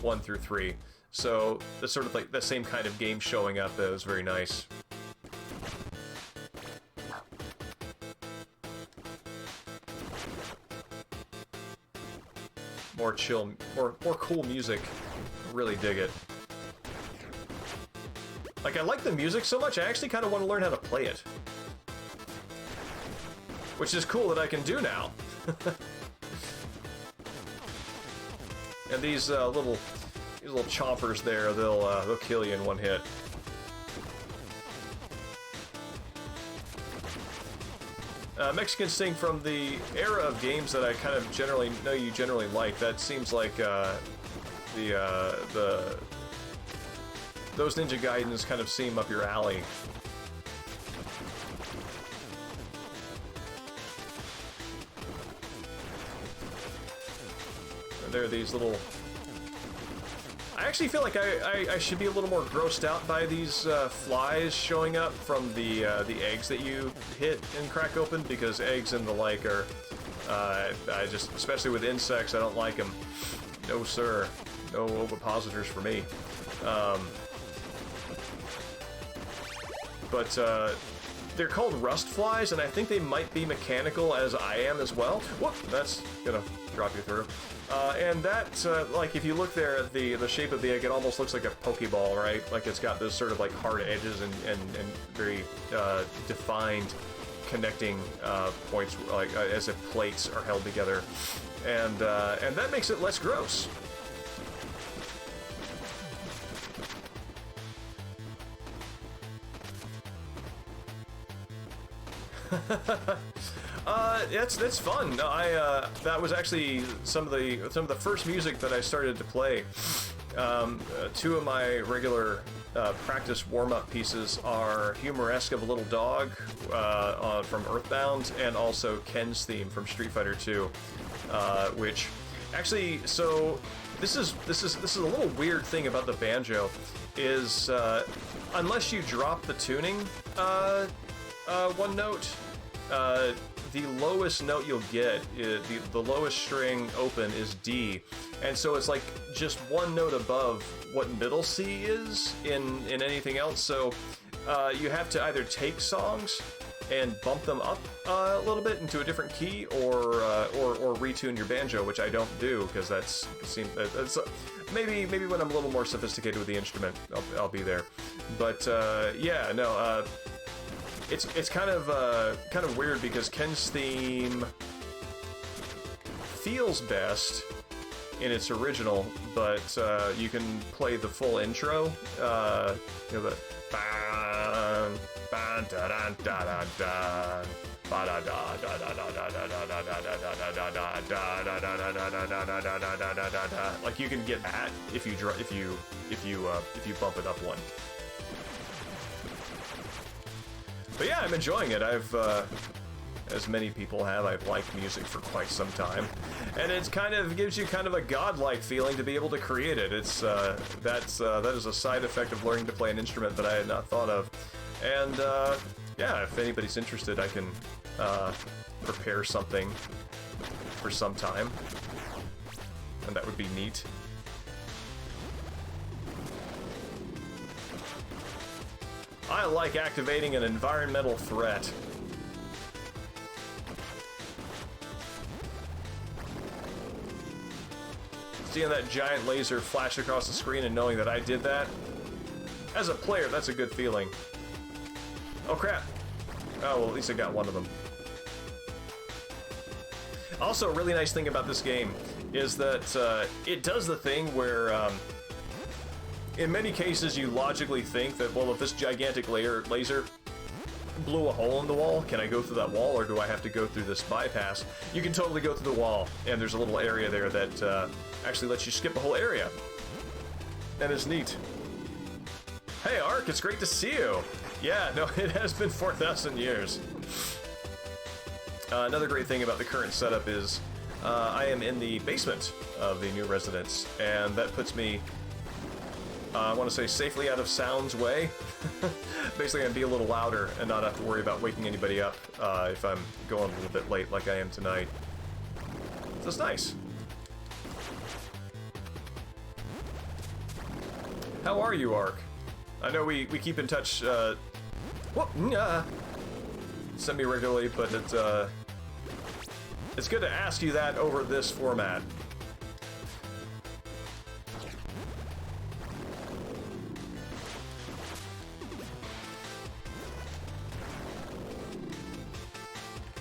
1 through 3. So the sort of like the same kind of game showing up that was very nice. More chill, more cool music. Really dig it. Like, I like the music so much, I actually kind of want to learn how to play it. Which is cool that I can do now. And these little chompers there, they'll kill you in one hit. Mexican Sting, from the era of games that I kind of generally know you generally like, that seems like those Ninja Gaidens kind of seem up your alley. And there are these little... I actually feel like I should be a little more grossed out by these flies showing up from the eggs that you hit and crack open, because eggs and the like are... I just, especially with insects, I don't like them. No sir. No ovipositors for me. But they're called rust flies, and I think they might be mechanical as I am as well. Whoop! That's gonna drop you through. And that, like, if you look there at the shape of the egg, it almost looks like a Pokeball, right? Like it's got those sort of like hard edges and very defined connecting points, like as if plates are held together, and that makes it less gross. That's fun. That was actually some of the first music that I started to play. Two of my regular practice warm-up pieces are Humoresque of a Little Dog from Earthbound, and also Ken's theme from Street Fighter 2, which actually, so this is a little weird thing about the banjo is unless you drop the tuning one note, the lowest note you'll get, the lowest string open is D, and so it's like just one note above what middle C is in anything else. So you have to either take songs and bump them up a little bit into a different key, or retune your banjo, which I don't do because that's maybe when I'm a little more sophisticated with the instrument, I'll be there. But yeah, no, it's kind of weird because Ken's theme feels best in its original, but you can play the full intro, you know, the like you can get that if you bump it up one. But yeah, I'm enjoying it. I've as many people have, I've liked music for quite some time, and it's kind of gives you kind of a godlike feeling to be able to create it. It's that is a side effect of learning to play an instrument that I had not thought of. And yeah, if anybody's interested, I can prepare something for some time, and that would be neat. I like activating an environmental threat. Seeing that giant laser flash across the screen and knowing that I did that, as a player, that's a good feeling. Oh crap. Oh, well, at least I got one of them. Also, a really nice thing about this game is that it does the thing where, in many cases, you logically think that, well, if this gigantic laser blew a hole in the wall, can I go through that wall, or do I have to go through this bypass? You can totally go through the wall, and there's a little area there that actually lets you skip a whole area. That is neat. Hey, Ark, it's great to see you. Yeah, no, it has been 4,000 years. Another great thing about the current setup is I am in the basement of the new residence, and that puts me, I want to say, safely out of sound's way. Basically, I can be a little louder and not have to worry about waking anybody up if I'm going a little bit late like I am tonight. So it's nice. How are you, Ark? I know we keep in touch semi-regularly, but it's good to ask you that over this format.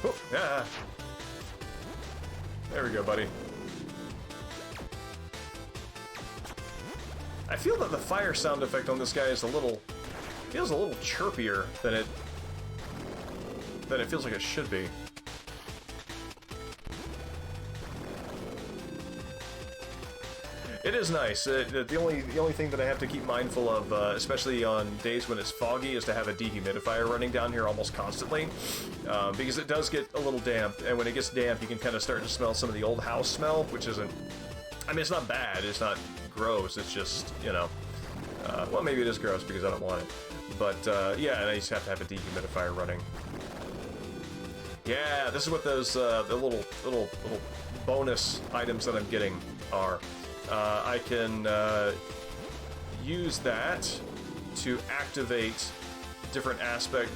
Oh, yeah. There we go, buddy. I feel that the fire sound effect on this guy is feels a little chirpier than it feels like it should be. It is nice. The only thing that I have to keep mindful of, especially on days when it's foggy, is to have a dehumidifier running down here almost constantly, because it does get a little damp, and when it gets damp, you can kind of start to smell some of the old house smell, which isn't. I mean, it's not bad. It's not gross. It's just, you know, well, maybe it is gross because I don't want it. But yeah, and I just have to have a dehumidifier running. Yeah, this is what those the little bonus items that I'm getting are. I can use that to activate different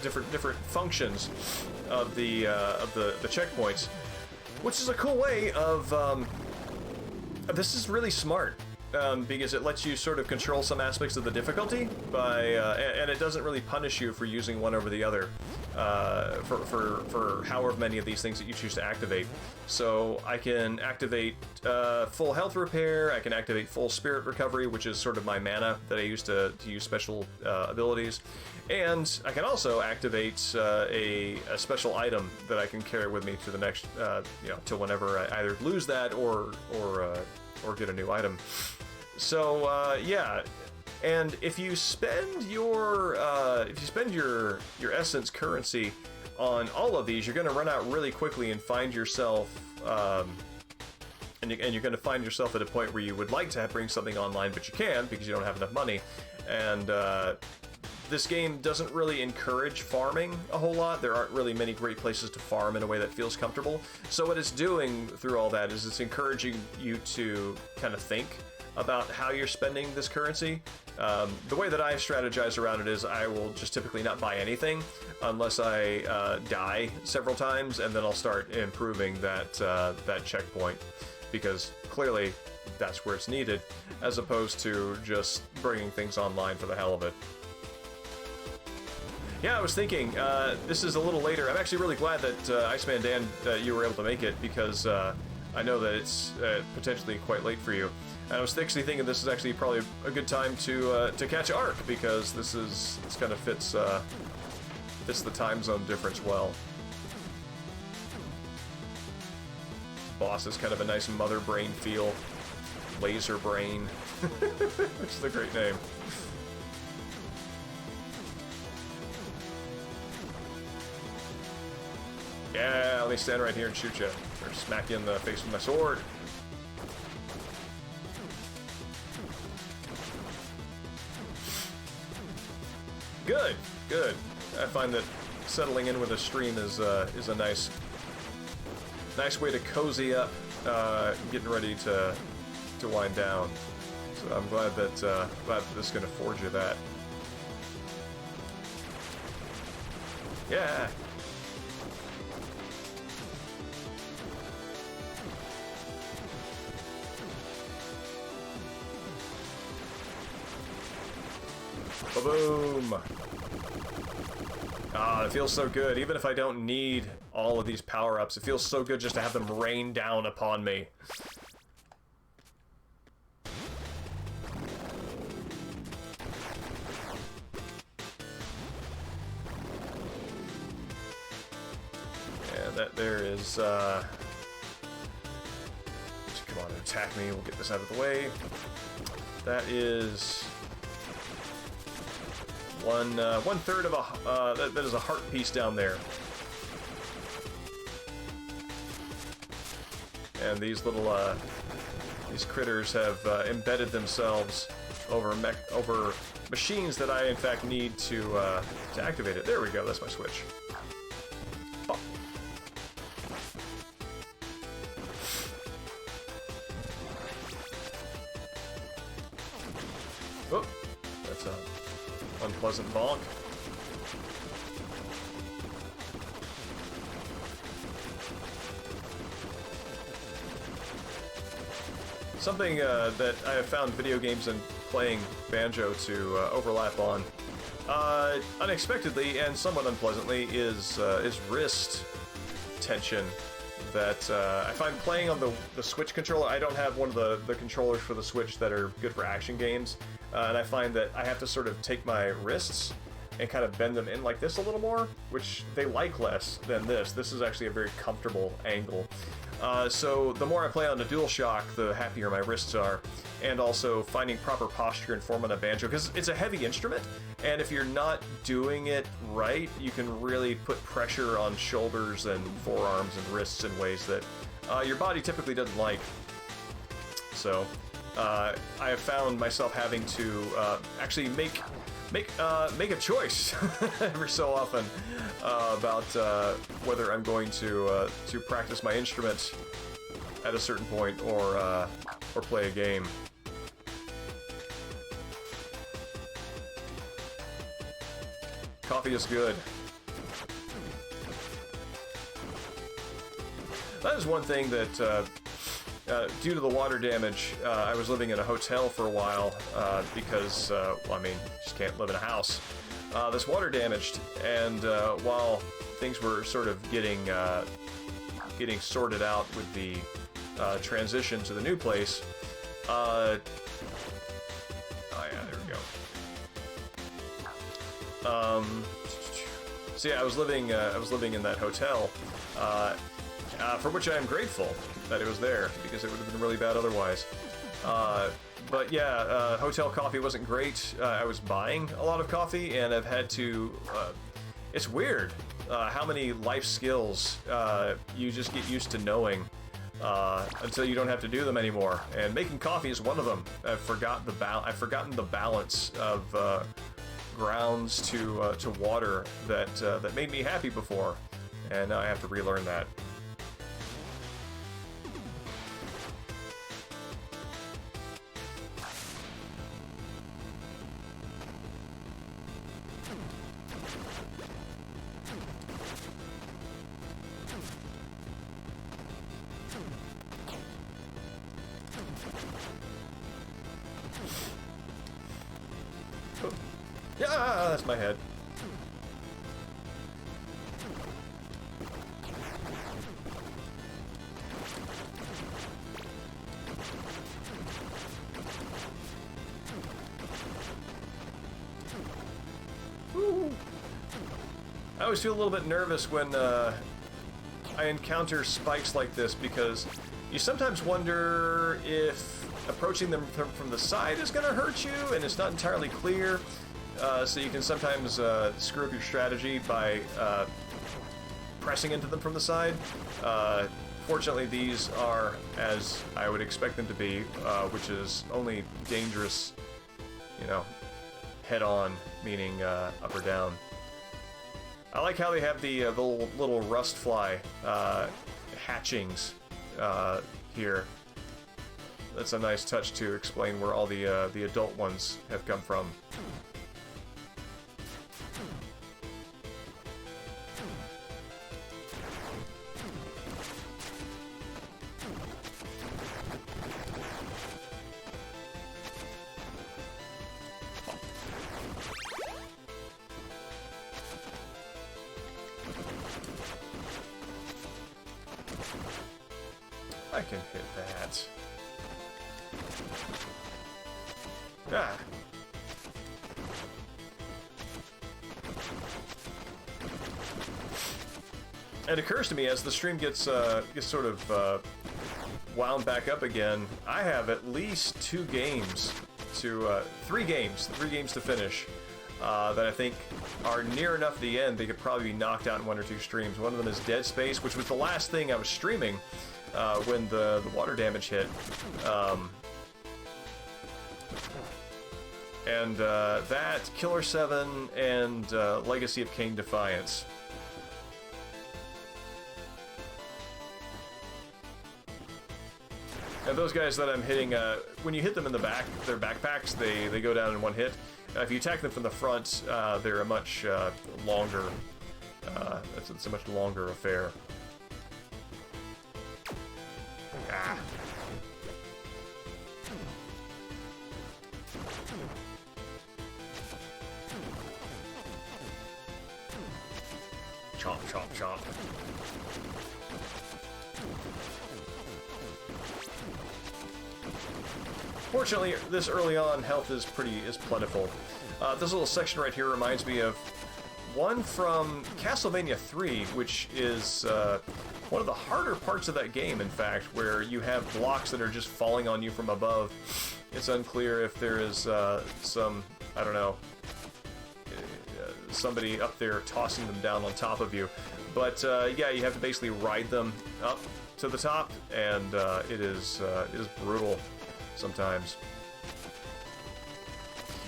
different functions of the checkpoints, which is a cool way of. This is really smart. Because it lets you sort of control some aspects of the difficulty by, and it doesn't really punish you for using one over the other, for however many of these things that you choose to activate. So I can activate full health repair, I can activate full spirit recovery, which is sort of my mana that I use to use special abilities, and I can also activate a special item that I can carry with me to the next, you know, till whenever I either lose that or get a new item. So yeah, and if you spend your essence currency on all of these, you're going to run out really quickly and find yourself, and you're going to find yourself at a point where you would like to bring something online, but you can't because you don't have enough money. And this game doesn't really encourage farming a whole lot. There aren't really many great places to farm in a way that feels comfortable. So what it's doing through all that is it's encouraging you to kind of think about how you're spending this currency. The way that I strategize around it is I will just typically not buy anything unless I die several times, and then I'll start improving that checkpoint, because clearly that's where it's needed, as opposed to just bringing things online for the hell of it. Yeah, I was thinking, this is a little later. I'm actually really glad that, Iceman Dan, that you were able to make it, because I know that it's potentially quite late for you. And I was actually thinking this is actually probably a good time to catch Ark, because this kind of fits the time zone difference well. Boss is kind of a nice mother brain feel. Laser brain, which is a great name. Yeah, let me stand right here and shoot you, or smack you in the face with my sword. Good, good. I find that settling in with a stream is a nice way to cozy up, getting ready to wind down. So I'm glad that this is going to afford you that. Yeah. Ba-boom! Ah, it feels so good. Even if I don't need all of these power-ups, it feels so good just to have them rain down upon me. Yeah, that there is, come on and attack me. We'll get this out of the way. That is one third of a that is a heart piece down there, and these little these critters have embedded themselves over machines that I in fact need to activate it. There we go. That's my switch. Oh. Oh, that's a unpleasant bonk. Something that I have found video games and playing Banjo to overlap on, unexpectedly and somewhat unpleasantly, is wrist tension. That I find playing on the Switch controller. I don't have one of the controllers for the Switch that are good for action games, and I find that I have to sort of take my wrists and kind of bend them in like this a little more, which they like less than this. This is actually a very comfortable angle. So the more I play on the DualShock, the happier my wrists are, and also finding proper posture and form on a banjo, because it's a heavy instrument, and if you're not doing it right, you can really put pressure on shoulders and forearms and wrists in ways that your body typically doesn't like. So I have found myself having to actually make a choice every so often about whether I'm going to practice my instrument at a certain point or play a game. Coffee is good. That is one thing that, due to the water damage, I was living in a hotel for a while because, well, I mean, you just can't live in a house. This water damaged, and while things were sort of getting sorted out with the transition to the new place, oh yeah, there we go. So yeah, I was living in that hotel, for which I am grateful that it was there, because it would have been really bad otherwise. But yeah, hotel coffee wasn't great. I was buying a lot of coffee, and I've had to, it's weird how many life skills you just get used to knowing until you don't have to do them anymore. And making coffee is one of them. I've forgotten the balance of grounds to water that made me happy before, and now I have to relearn that. Yeah, that's my head. Ooh. I always feel a little bit nervous when I encounter spikes like this, because you sometimes wonder if approaching them from the side is going to hurt you, and it's not entirely clear. So you can sometimes screw up your strategy by pressing into them from the side. Fortunately, these are as I would expect them to be, which is only dangerous, you know, head-on, meaning up or down. I like how they have the little rust fly hatchings here. That's a nice touch to explain where all the adult ones have come from. I can hit that. Ah. It occurs to me as the stream gets sort of wound back up again, I have at least 2 games to 3 games to finish that I think are near enough the end they could probably be knocked out in 1 or 2 streams. One of them is Dead Space, which was the last thing I was streaming when the water damage hit. And that, Killer 7, and Legacy of King Defiance. And those guys that I'm hitting, when you hit them in the back, their backpacks, they go down in 1 hit. If you attack them from the front, they're a much longer, it's a much longer affair. Ah. Chomp, chomp, chomp. Fortunately, this early on, health is plentiful. This little section right here reminds me of one from Castlevania 3, which is one of the harder parts of that game, in fact, where you have blocks that are just falling on you from above. It's unclear if there is some, I don't know, somebody up there tossing them down on top of you. But yeah, you have to basically ride them up to the top, and it is brutal sometimes.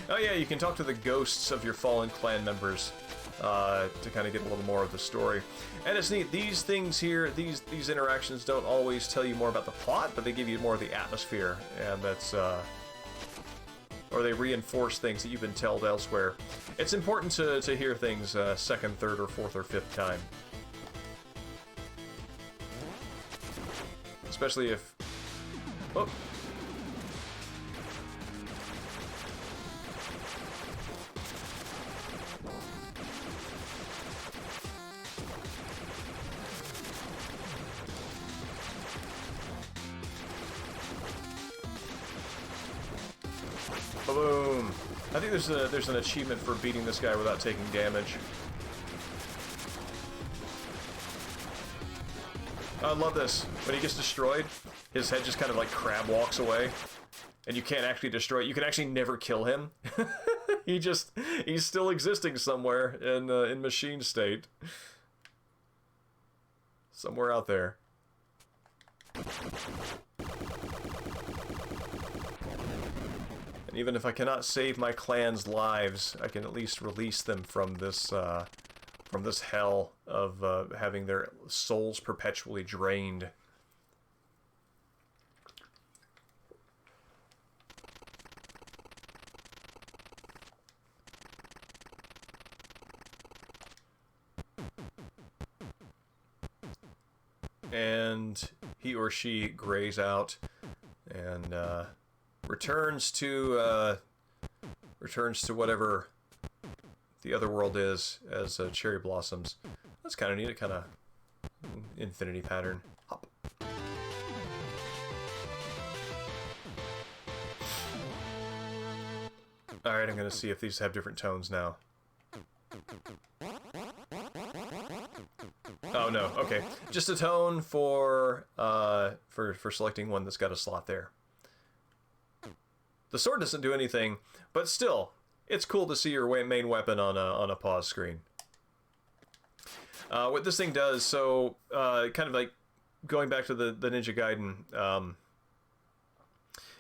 Oh yeah, you can talk to the ghosts of your fallen clan members to kind of get a little more of the story. And it's neat, these things here, these interactions don't always tell you more about the plot, but they give you more of the atmosphere, and that's, or they reinforce things that you've been told elsewhere. It's important to hear things second, third, or fourth, or fifth time. Especially if... Oh! Boom! I think there's an achievement for beating this guy without taking damage. I love this. When he gets destroyed, his head just kind of like crab walks away. And you can't actually destroy it. You can actually never kill him. He's still existing somewhere in machine state. Somewhere out there. And even if I cannot save my clan's lives, I can at least release them from this hell of having their souls perpetually drained. And he or she grays out and returns to whatever the other world is as cherry blossoms. That's kind of neat. It kind of infinity pattern. Hop. Alright, I'm going to see if these have different tones now. Oh no, okay. Just a tone for selecting one that's got a slot there. The sword doesn't do anything, but still, it's cool to see your main weapon on a pause screen. What this thing does, so kind of like going back to the Ninja Gaiden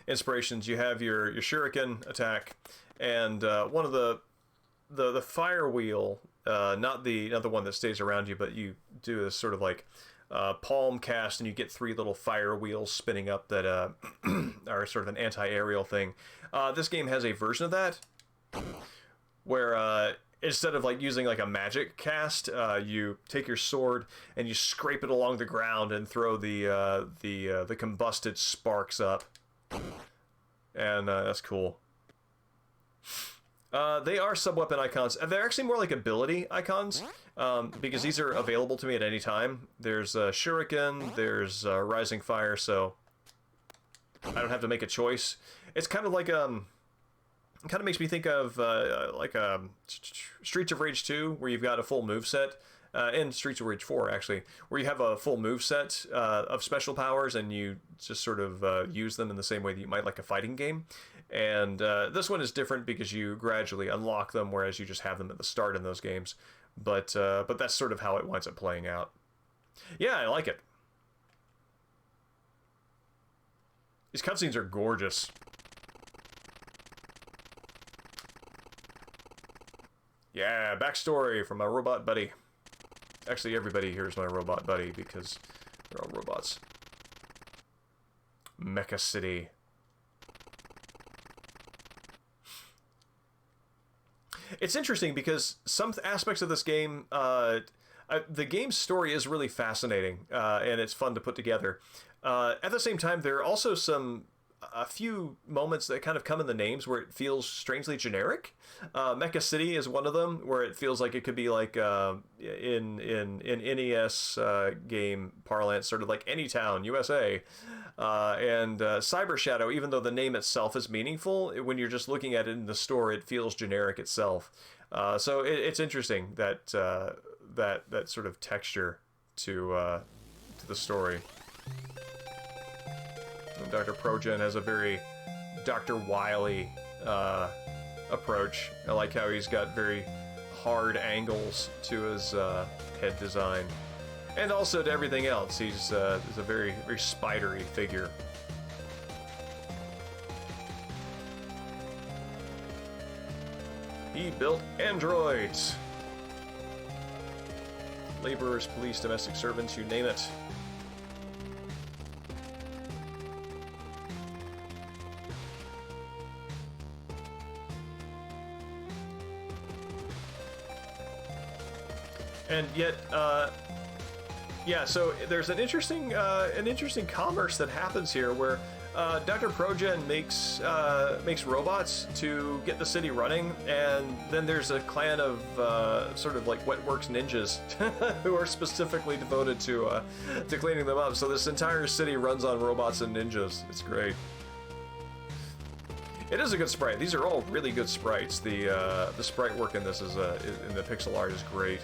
inspirations, you have your shuriken attack, and one of the fire wheel, not the one that stays around you, but you do this sort of like palm cast, and you get 3 little fire wheels spinning up that are sort of an anti-aerial thing. This game has a version of that where instead of like using like a magic cast, you take your sword and you scrape it along the ground and throw the combusted sparks up, and that's cool. They are sub-weapon icons. They're actually more like ability icons, because these are available to me at any time. There's Shuriken, there's Rising Fire, so I don't have to make a choice. It's kind of like, it kind of makes me think of like Streets of Rage 2, where you've got a full moveset, and Streets of Rage 4, actually, where you have a full moveset of special powers, and you just sort of use them in the same way that you might like a fighting game. And this one is different because you gradually unlock them, whereas you just have them at the start in those games. But that's sort of how it winds up playing out. Yeah, I like it. These cutscenes are gorgeous. Yeah, backstory from my robot buddy. Actually, everybody here is my robot buddy because they're all robots. Mecha City. It's interesting because some aspects of this game, the game's story is really fascinating, and it's fun to put together. At the same time, there are also a few moments that kind of come in the names where it feels strangely generic. Mecha City is one of them, where it feels like it could be like in NES game parlance, sort of like Anytown, USA. And Cyber Shadow, even though the name itself is meaningful, when you're just looking at it in the store, it feels generic itself. So it's interesting that that sort of texture to the story. And Dr. Progen has a very Dr. Wily approach. I like how he's got very hard angles to his head design. And also to everything else. He's a very, very spidery figure. He built androids. Laborers, police, domestic servants, you name it. And yet, yeah, so there's an interesting commerce that happens here where Dr. Progen makes robots to get the city running, and then there's a clan of sort of like Wetworks ninjas who are specifically devoted to cleaning them up. So this entire city runs on robots and ninjas. It's great. It is a good sprite. These are all really good sprites. The sprite work in this in the pixel art is great.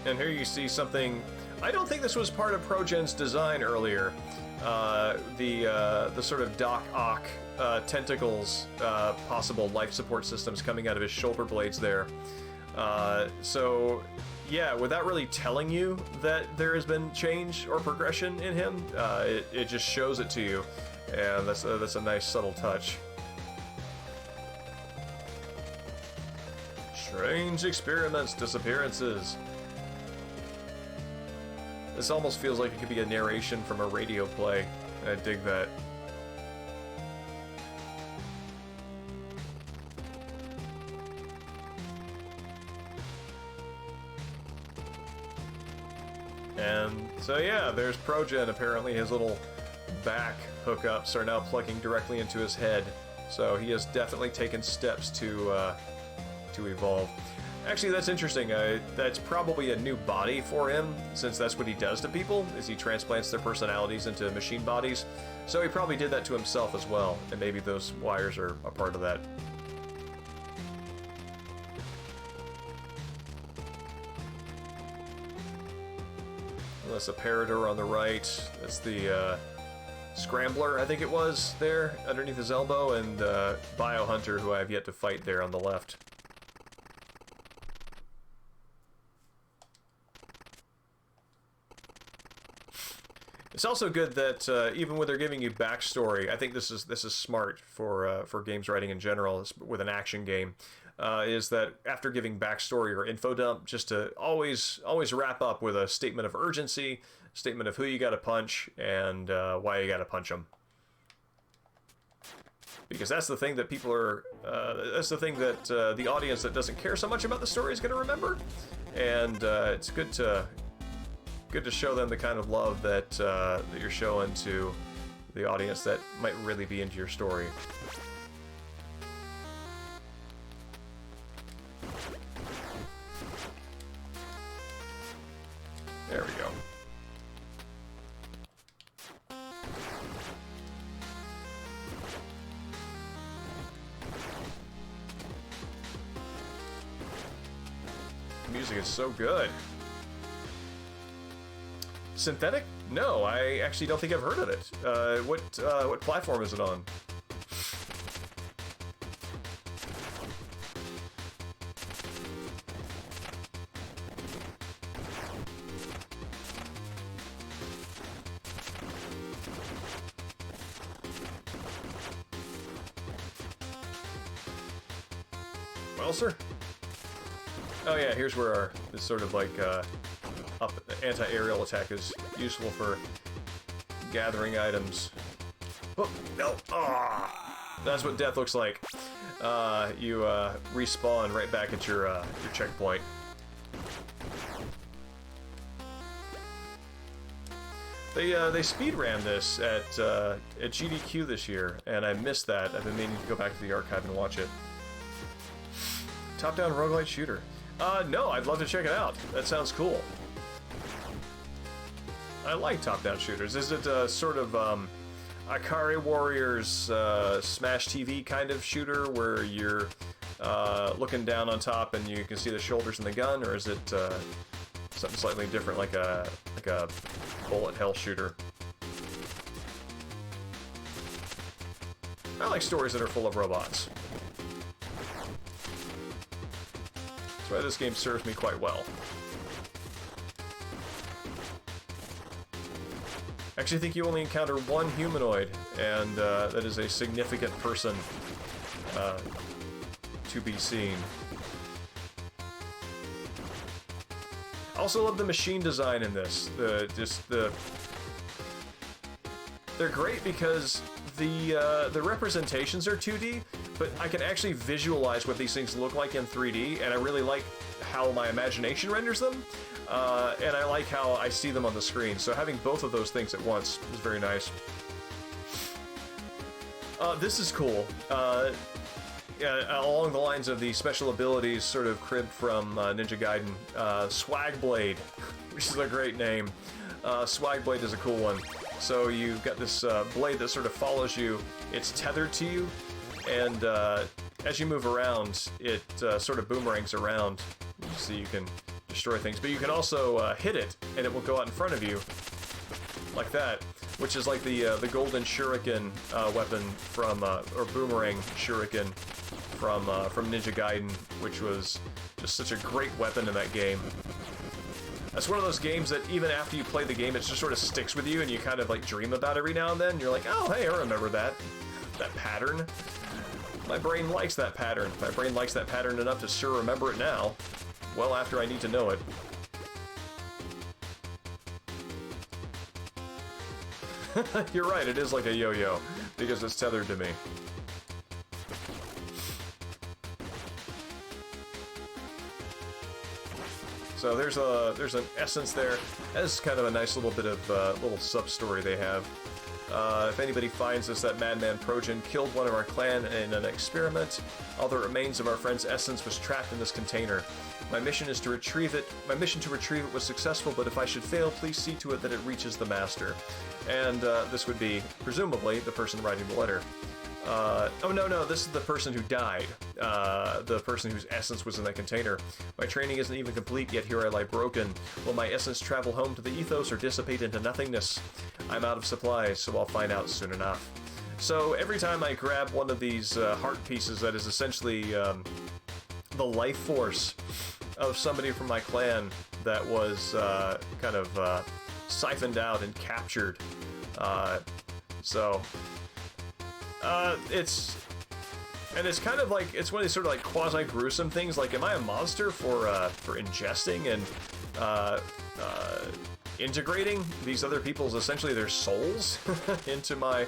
And here you see something. I don't think this was part of Progen's design earlier. The sort of Doc Ock tentacles, possible life support systems coming out of his shoulder blades there. So yeah, without really telling you that there has been change or progression in him, it just shows it to you, and that's a nice subtle touch. Strange experiments, disappearances. This almost feels like it could be a narration from a radio play. I dig that. And so yeah, there's Progen, apparently his little back hookups are now plugging directly into his head. So he has definitely taken steps to evolve. Actually, that's interesting. That's probably a new body for him, since that's what he does to people, is he transplants their personalities into machine bodies. So he probably did that to himself as well, and maybe those wires are a part of that. That's a Parador on the right. That's the Scrambler, I think it was, there, underneath his elbow, and Biohunter, who I have yet to fight, there on the left. It's also good that even when they're giving you backstory, I think this is smart for games writing in general with an action game, is that after giving backstory or info dump, just to always wrap up with a statement of urgency, statement of who you got to punch and why you got to punch them. Because that's the thing that people are, that's the thing that the audience that doesn't care so much about the story is going to remember, and it's good to show them the kind of love that that you're showing to the audience that might really be into your story. There we go. The music is so good. Synthetic? No, I actually don't think I've heard of it. What platform is it on? Well, sir. Oh yeah, here's where this sort of like anti-aerial attack is useful for gathering items. Oh, no! Ah, that's what death looks like. You respawn right back at your checkpoint. They speed ran this at GDQ this year, and I missed that. I've been meaning to go back to the archive and watch it. Top-down roguelite shooter. No, I'd love to check it out. That sounds cool. I like top-down shooters. Is it a sort of Ikari Warriors Smash TV kind of shooter where you're looking down on top and you can see the shoulders and the gun, or is it something slightly different, like a bullet hell shooter? I like stories that are full of robots. That's why this game serves me quite well. I actually think you only encounter one humanoid, and that is a significant person to be seen. I also love the machine design in this. They're great because the representations are 2D, but I can actually visualize what these things look like in 3D, and I really like how my imagination renders them. And I like how I see them on the screen, so having both of those things at once is very nice. This is cool. Along the lines of the special abilities sort of cribbed from Ninja Gaiden, Swag Blade, which is a great name. Swag Blade is a cool one. So you've got this blade that sort of follows you. It's tethered to you, and as you move around, it sort of boomerangs around, so you can destroy things. But you can also hit it, and it will go out in front of you, like that, which is like the golden shuriken weapon from, or boomerang shuriken from Ninja Gaiden, which was just such a great weapon in that game. That's one of those games that even after you play the game, it just sort of sticks with you, and you kind of like dream about every now and then. You're like, oh, hey, I remember that pattern. My brain likes that pattern. My brain likes that pattern enough to sure remember it now, well after I need to know it. You're right, it is like a yo-yo, because it's tethered to me. So there's an essence there. That's kind of a nice little bit of little sub-story they have. If anybody finds us, that madman Progen killed one of our clan in an experiment. All the remains of our friend's essence was trapped in this container. My mission is to retrieve it. My mission to retrieve it was successful, but if I should fail, please see to it that it reaches the master. And this would be, presumably, the person writing the letter. Oh no, this is the person who died. The person whose essence was in that container. My training isn't even complete, yet here I lie broken. Will my essence travel home to the ethos or dissipate into nothingness? I'm out of supplies, so I'll find out soon enough. So every time I grab one of these heart pieces that is essentially the life force of somebody from my clan that was kind of siphoned out and captured. It's kind of like, it's one of these sort of like quasi-gruesome things, like, am I a monster for ingesting and integrating these other people's, essentially their souls into my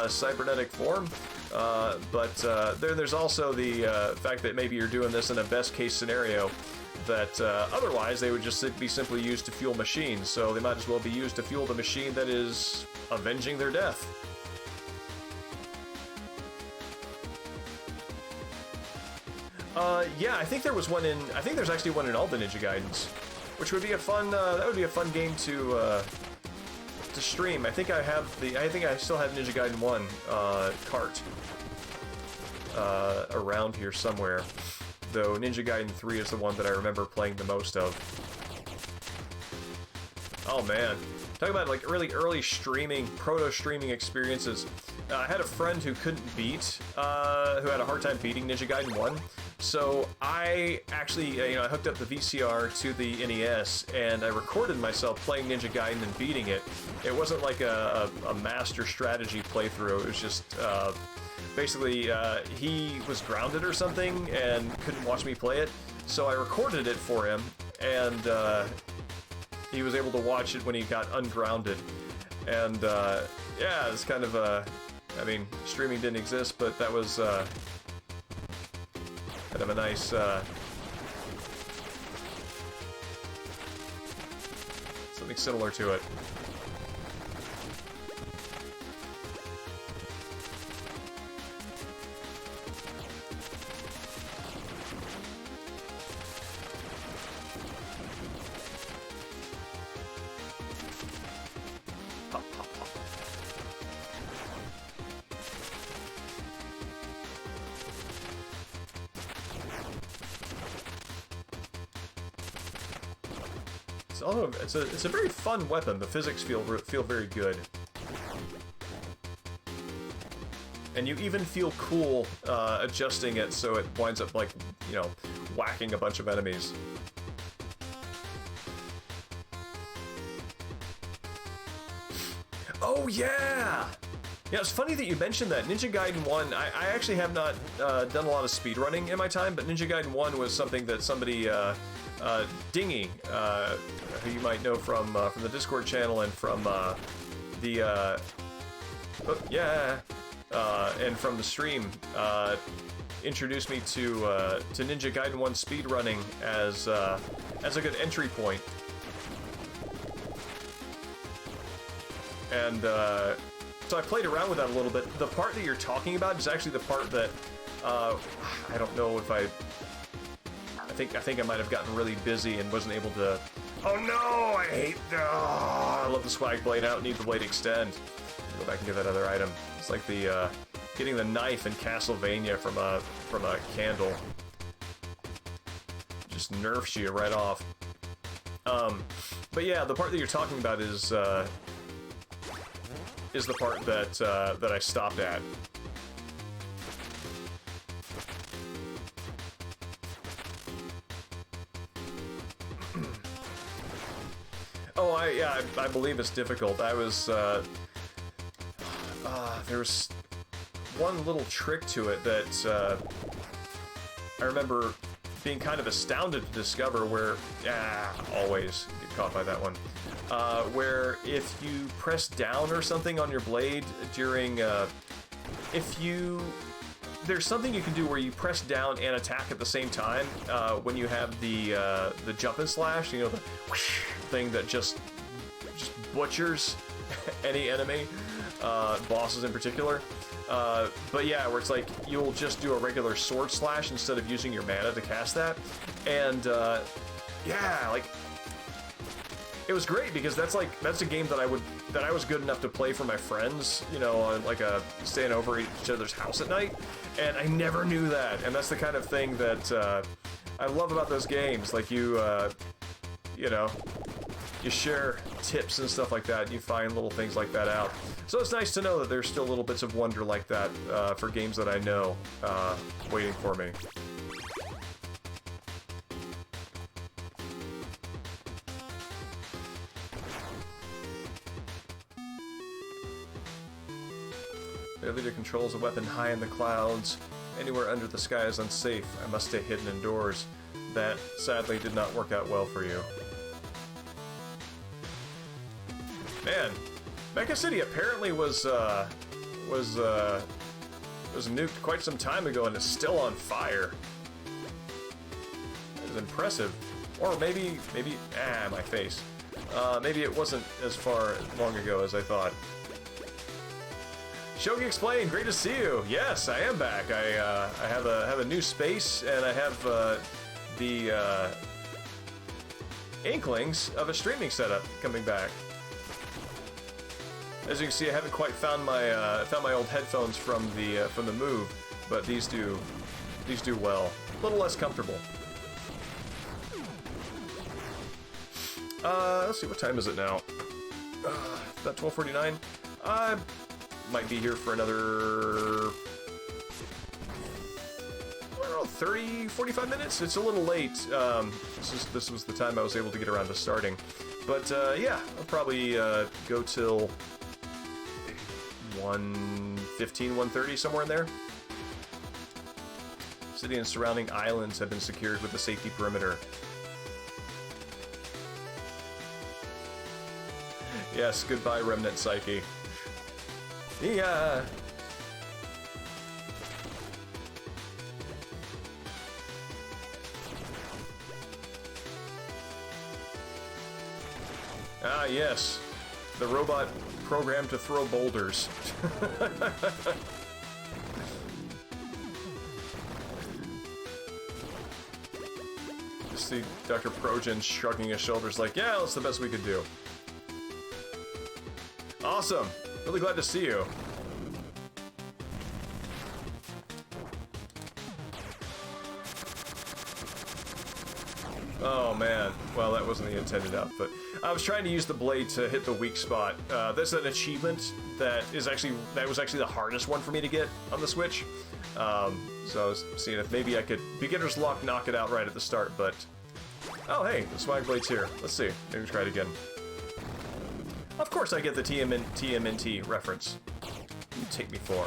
cybernetic form? There's also the fact that maybe you're doing this in a best-case scenario, that otherwise they would just be simply used to fuel machines, so they might as well be used to fuel the machine that is avenging their death. Yeah, I think there was one in. I think there's actually one in all the Ninja Gaidens, which would be a fun. That would be a fun game to stream. I think I have the. I think I still have Ninja Gaiden 1 cart around here somewhere. Though Ninja Gaiden 3 is the one that I remember playing the most of. Oh man, talk about like early streaming, proto-streaming experiences. I had a friend who couldn't beat, who had a hard time beating Ninja Gaiden 1. So I actually, I hooked up the VCR to the NES and I recorded myself playing Ninja Gaiden and beating it. It wasn't like a master strategy playthrough. It was just basically he was grounded or something and couldn't watch me play it. So I recorded it for him and he was able to watch it when he got ungrounded. And yeah, it's kind of I mean, streaming didn't exist, but that was kind of a nice something similar to it. It's a very fun weapon. The physics feel very good, and you even feel cool adjusting it so it winds up like, you know, whacking a bunch of enemies. Oh yeah! Yeah, it's funny that you mentioned that. Ninja Gaiden 1, I actually have not done a lot of speedrunning in my time, but Ninja Gaiden 1 was something that somebody, Dingy, who you might know from the Discord channel and from and from the stream, introduced me to Ninja Gaiden 1 speedrunning as a good entry point. And so I played around with that a little bit. The part that you're talking about is actually the part that I don't know if I think I might have gotten really busy and wasn't able to. Oh no! I love the swag blade. I don't need the blade extend. Go back and get that other item. It's like the getting the knife in Castlevania from a candle. Just nerfs you right off. But yeah, the part that you're talking about is the part that I stopped at. Oh, I believe it's difficult. I was, there was one little trick to it that, I remember being kind of astounded to discover where, always get caught by that one, where if you press down or something on your blade during, there's something you can do where you press down and attack at the same time, when you have the jump and slash, you know, the whoosh thing that just butchers any enemy. bosses in particular. But yeah, where it's like you'll just do a regular sword slash instead of using your mana to cast that, and yeah, like it was great because that's a game that I was good enough to play for my friends, you know, on like staying over at each other's house at night, and I never knew that, and that's the kind of thing that I love about those games. Like you know, you share tips and stuff like that, and you find little things like that out. So it's nice to know that there's still little bits of wonder like that for games that I know waiting for me. Their leader controls a weapon high in the clouds. Anywhere under the sky is unsafe. I must stay hidden indoors. That, sadly, did not work out well for you. Man, Mecha City apparently was nuked quite some time ago and is still on fire. That is impressive. Or maybe, my face. Maybe it wasn't as long ago as I thought. Shogi Explained, great to see you. Yes, I am back. I have a new space, and I have the inklings of a streaming setup coming back. As you can see, I haven't quite found my old headphones from the move, but these do well. A little less comfortable. Let's see, what time is it now? About 12:49. I might be here for another, I don't know, 30, 45 minutes. It's a little late. This was the time I was able to get around to starting. But yeah, I'll probably go till 1:15, 1:30, somewhere in there. City and surrounding islands have been secured with a safety perimeter. Yes, goodbye, Remnant Psyche. Yeah. Ah, yes. The robot programmed to throw boulders. Just see Dr. Progen shrugging his shoulders like, yeah, that's the best we could do. Awesome. Really glad to see you. Oh man, well that wasn't the intended output. I was trying to use the blade to hit the weak spot. This is an achievement that was actually the hardest one for me to get on the Switch. So I was seeing if maybe I could beginner's luck knock it out right at the start, but oh hey, the swag blade's here. Let's see, maybe try it again. Of course I get the TMNT reference. You take me for.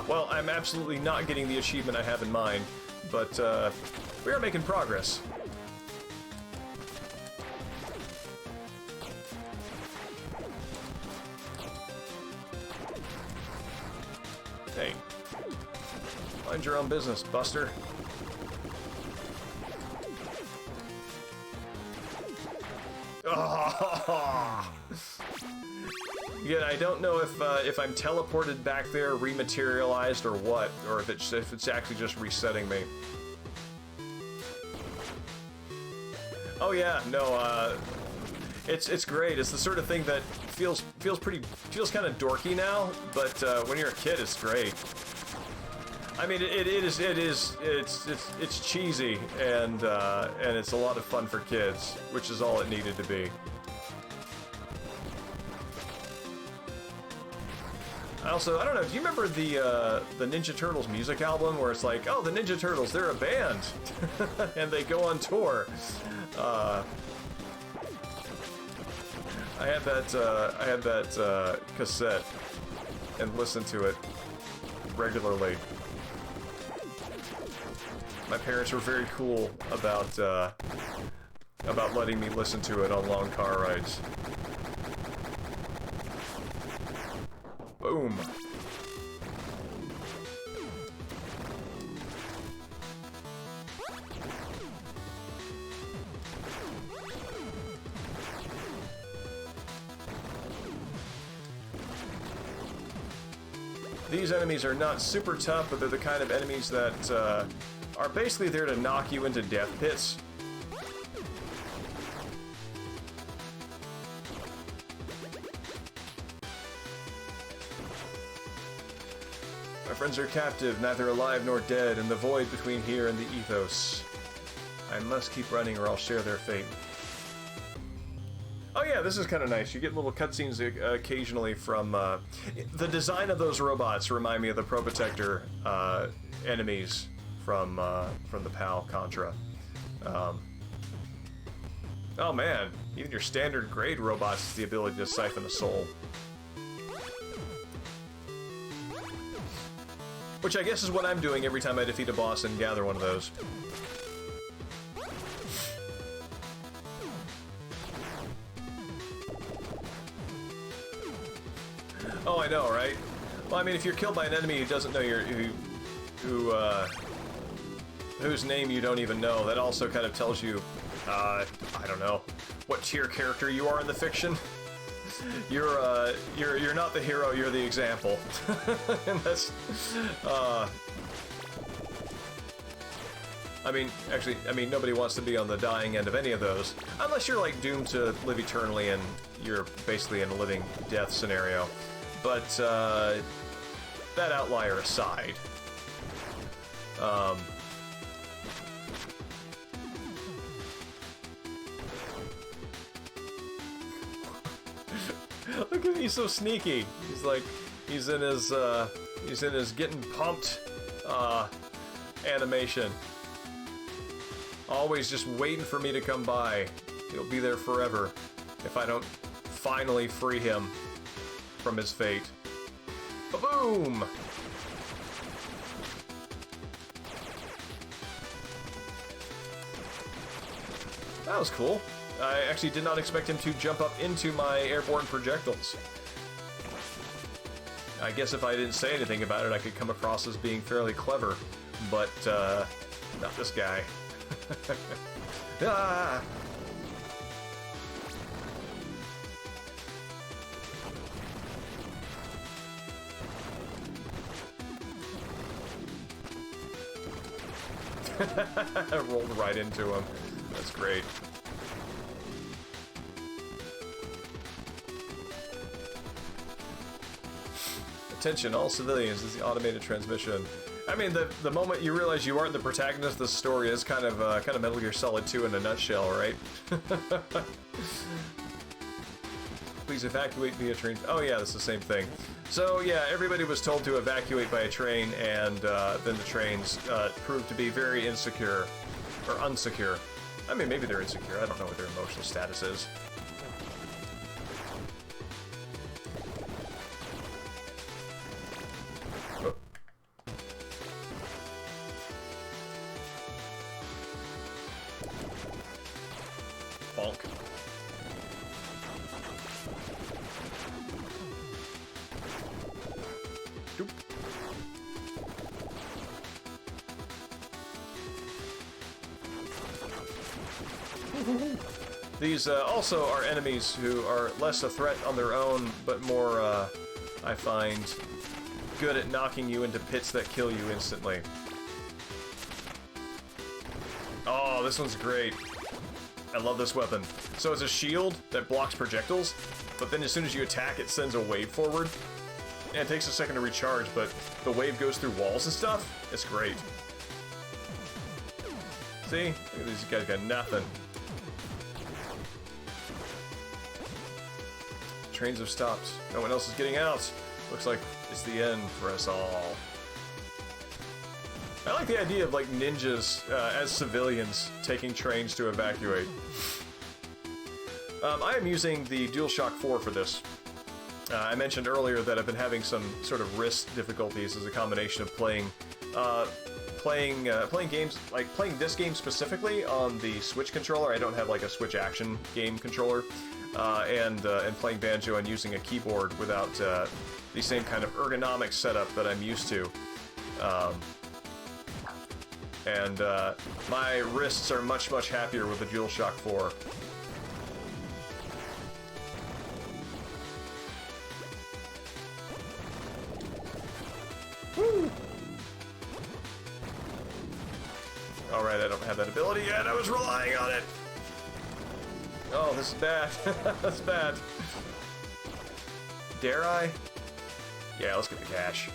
Well, I'm absolutely not getting the achievement I have in mind, but we are making progress. Hey, mind your own business, Buster. Oh. Yeah, I don't know if I'm teleported back there, rematerialized, or what, or if it's actually just resetting me. Oh yeah, no, it's great. It's the sort of thing that feels kind of dorky now, but when you're a kid, it's great. I mean, it's cheesy and it's a lot of fun for kids, which is all it needed to be. I don't know, do you remember the Ninja Turtles music album where it's like, oh, the Ninja Turtles, they're a band, and they go on tour. I had that cassette and listened to it regularly. My parents were very cool about letting me listen to it on long car rides. Boom. these enemies are not super tough, but they're the kind of enemies that are basically there to knock you into death pits. My friends are captive, neither alive nor dead, in the void between here and the ethos. I must keep running or I'll share their fate. Oh yeah, this is kind of nice. You get little cutscenes occasionally from... the design of those robots remind me of the Protector enemies from the PAL Contra. Oh man, even your standard grade robots has the ability to siphon a soul. Which I guess is what I'm doing every time I defeat a boss and gather one of those. Oh, I know, right? Well, I mean, if you're killed by an enemy who doesn't know whose name you don't even know, that also kind of tells you, I don't know, what tier character you are in the fiction. You're not the hero, you're the example. And that's, I mean, actually, nobody wants to be on the dying end of any of those, unless you're, like, doomed to live eternally and you're basically in a living death scenario. But, that outlier aside, look at me, he's so sneaky. He's like, he's in his getting pumped, animation. Always just waiting for me to come by. He'll be there forever if I don't finally free him from his fate. Ba-boom! That was cool. I actually did not expect him to jump up into my airborne projectiles. I guess if I didn't say anything about it, I could come across as being fairly clever, but not this guy. Ah! I rolled right into him. That's great. Attention, all civilians, this is the automated transmission. I mean, the moment you realize you aren't the protagonist of the story is kind of Metal Gear Solid 2 in a nutshell, right? Please evacuate via train. Oh yeah, that's the same thing. So yeah, everybody was told to evacuate by a train, and then the trains proved to be very insecure, or unsecure. I mean, maybe they're insecure. I don't know what their emotional status is. Oh. Bonk. These also are enemies who are less a threat on their own, but more, I find, good at knocking you into pits that kill you instantly. Oh, this one's great. I love this weapon. So it's a shield that blocks projectiles, but then as soon as you attack, it sends a wave forward. And it takes a second to recharge, but the wave goes through walls and stuff. It's great. See? Look at these guys got nothing. Trains have stopped. No one else is getting out. Looks like it's the end for us all. I like the idea of, like, ninjas as civilians taking trains to evacuate. I am using the DualShock 4 for this. I mentioned earlier that I've been having some sort of wrist difficulties as a combination of playing games, like playing this game specifically on the Switch controller. I don't have like a Switch action game controller, and playing Banjo and using a keyboard without the same kind of ergonomic setup that I'm used to. My wrists are much happier with the DualShock 4. don't have that ability yet. I was relying on it. Oh, this is bad. That's bad. Dare I? Yeah, let's get the cash.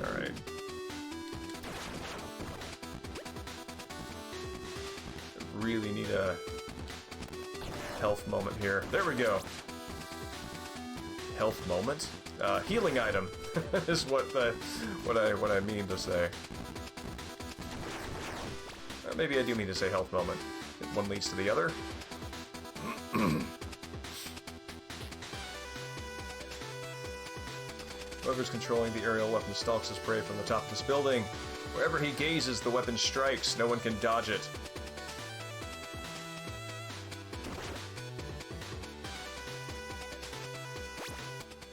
Alright. Really need a health moment here. There we go. Health moment? Healing item is what I mean to say. Maybe I do mean to say health moment. If one leads to the other. Whoever's controlling the aerial weapon stalks his prey from the top of this building. Wherever he gazes, the weapon strikes. No one can dodge it.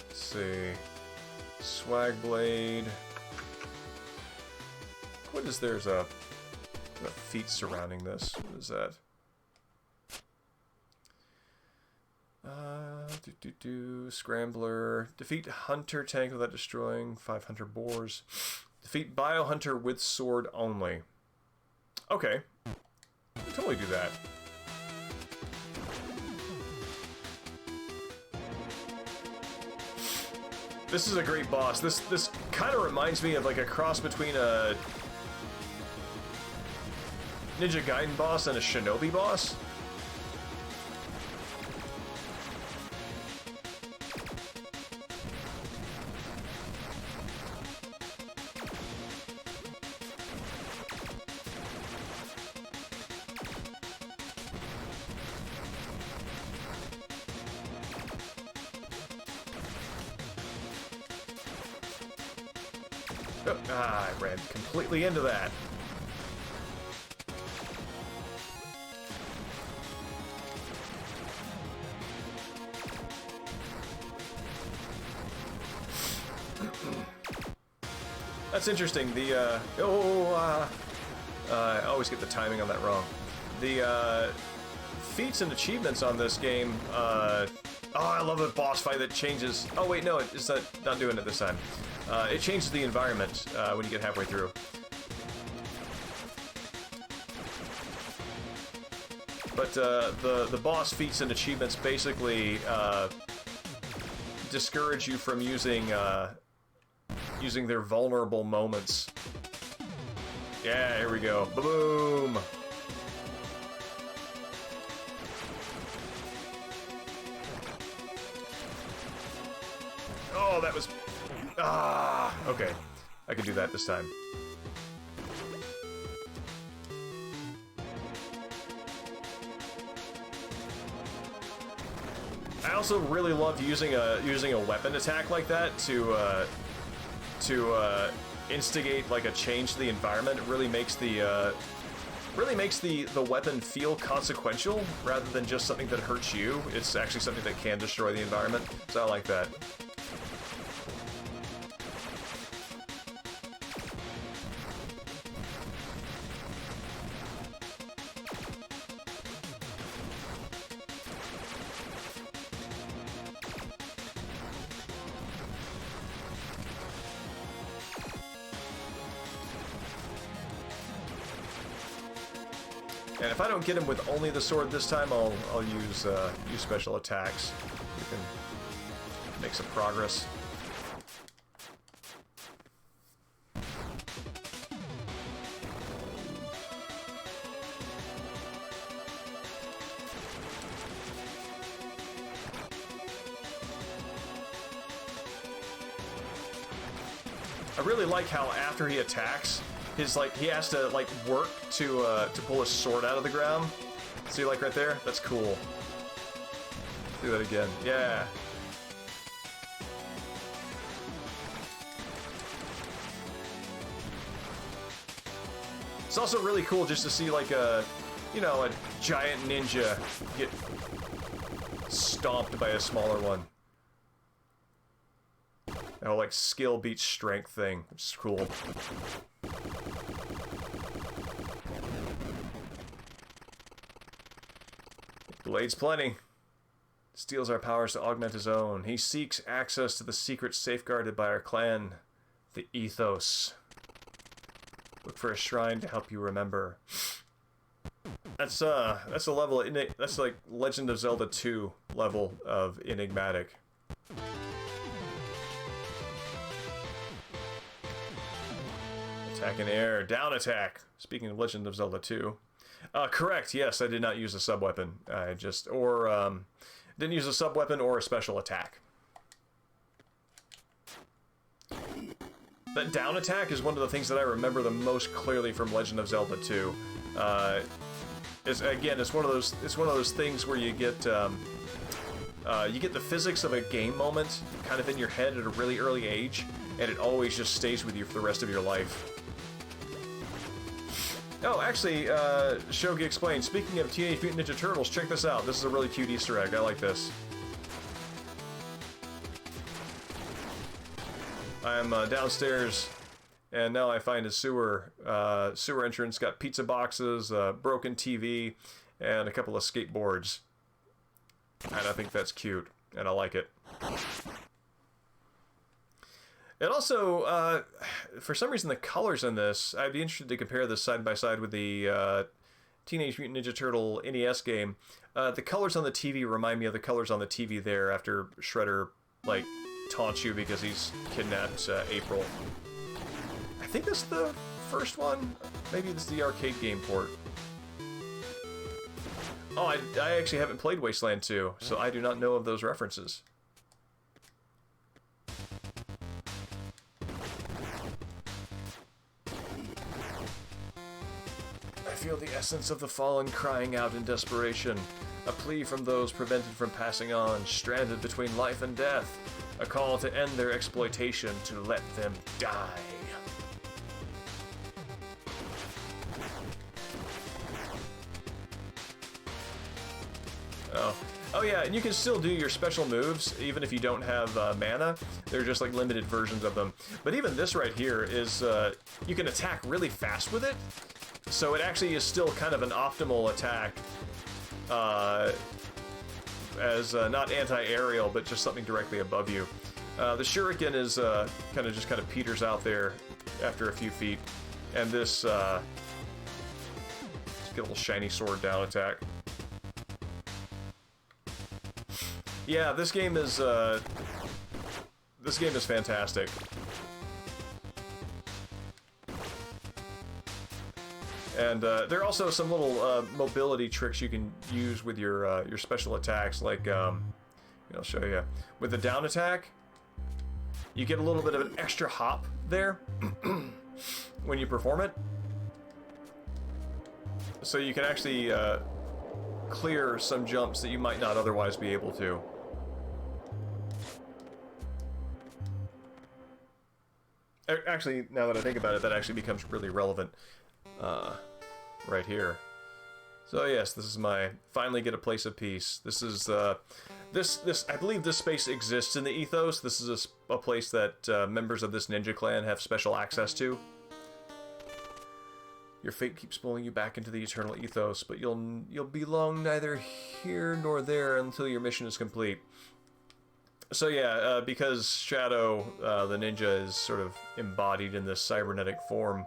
Let's see. Swag blade. What is there's a feat surrounding this? What is that? Scrambler. Defeat Hunter tank without destroying 5 Hunter boars. Defeat Biohunter with sword only. Okay. Totally do that. This is a great boss. This kind of reminds me of like a cross between a Ninja Gaiden boss and a Shinobi boss. Oh, I ran completely into that. That's interesting. The I always get the timing on that wrong. The feats and achievements on this game. Oh, I love a boss fight that changes. Oh wait, no, it's not doing it this time. It changes the environment when you get halfway through. But the boss feats and achievements basically discourage you from using their vulnerable moments. Yeah, here we go. Boom! Oh, that was... Ah! Okay. I can do that this time. I also really love using a weapon attack like that to instigate like a change to the environment. It really makes the weapon feel consequential rather than just something that hurts you. It's actually something that can destroy the environment. So I like that. And if I don't get him with only the sword this time, I'll use special attacks. We can make some progress. I really like how after he attacks, he has to like work to pull his sword out of the ground. See, like right there? That's cool. Do that again. Yeah. It's also really cool just to see like a giant ninja get stomped by a smaller one. Oh, like skill beats strength thing, which is cool. Blade's plenty. Steals our powers to augment his own. He seeks access to the secret safeguarded by our clan, the ethos. Look for a shrine to help you remember. That's a level, that's like Legend of Zelda 2 level of enigmatic. Attack in air, down attack. Speaking of Legend of Zelda 2. Correct, yes, I did not use a sub-weapon. I just, didn't use a sub-weapon or a special attack. That down attack is one of the things that I remember the most clearly from Legend of Zelda 2. It's one of those things where you get the physics of a game moment kind of in your head at a really early age, and it always just stays with you for the rest of your life. Oh, actually, Shogi explained, speaking of Teenage Mutant Ninja Turtles, check this out. This is a really cute Easter egg. I like this. I am downstairs, and now I find a sewer entrance. Got pizza boxes, broken TV, and a couple of skateboards. And I think that's cute, and I like it. It also, for some reason, the colors in this, I'd be interested to compare this side by side with the Teenage Mutant Ninja Turtle NES game. The colors on the TV remind me of the colors on the TV there after Shredder, like, taunts you because he's kidnapped April. I think this is the first one. Maybe this is the arcade game port. Oh, I actually haven't played Wasteland 2, so I do not know of those references. I feel the essence of the fallen crying out in desperation. A plea from those prevented from passing on, stranded between life and death. A call to end their exploitation, to let them die. Oh yeah, and you can still do your special moves, even if you don't have mana. They're just like limited versions of them. But even this right here is, you can attack really fast with it. So it actually is still kind of an optimal attack. As not anti-aerial, but just something directly above you. The shuriken is kind of peters out there after a few feet. And this, just get a little shiny sword down attack. Yeah, this game is fantastic. And there are also some little mobility tricks you can use with your special attacks, like I'll show you. With the down attack, you get a little bit of an extra hop there when you perform it, so you can actually clear some jumps that you might not otherwise be able to. Actually, now that I think about it, that actually becomes really relevant right here. So yes, this is my finally get a place of peace. This is this I believe this space exists in the Ethos. This is a place that members of this ninja clan have special access to. Your fate keeps pulling you back into the eternal Ethos, but you'll belong neither here nor there until your mission is complete. So yeah, because Shadow, the ninja, is sort of embodied in this cybernetic form,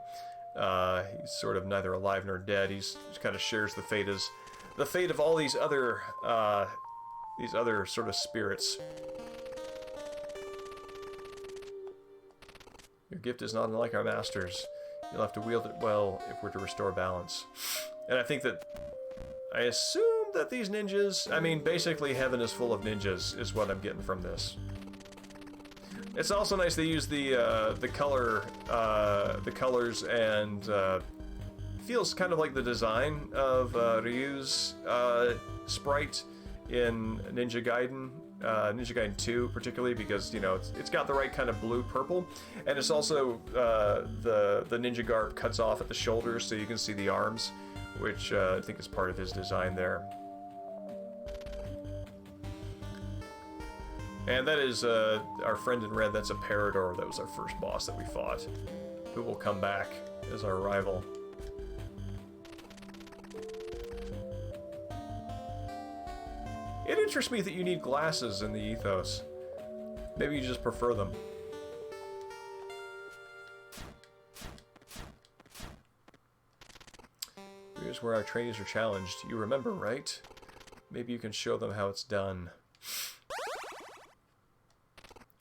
he's sort of neither alive nor dead. He kind of shares the fate of all these other sort of spirits. Your gift is not unlike our master's. You'll have to wield it well if we're to restore balance. And I assume that these ninjas, I mean, basically heaven is full of ninjas, is what I'm getting from this. It's also nice they use the colors and feels kind of like the design of Ryu's sprite in Ninja Gaiden 2, particularly because, you know, it's got the right kind of blue-purple, and it's also the ninja garb cuts off at the shoulders so you can see the arms, which I think is part of his design there. And that is our friend in red. That's a Parador. That was our first boss that we fought, who will come back as our rival. It interests me that you need glasses in the Ethos. Maybe you just prefer them. Here's where our trainees are challenged. You remember, right? Maybe you can show them how it's done.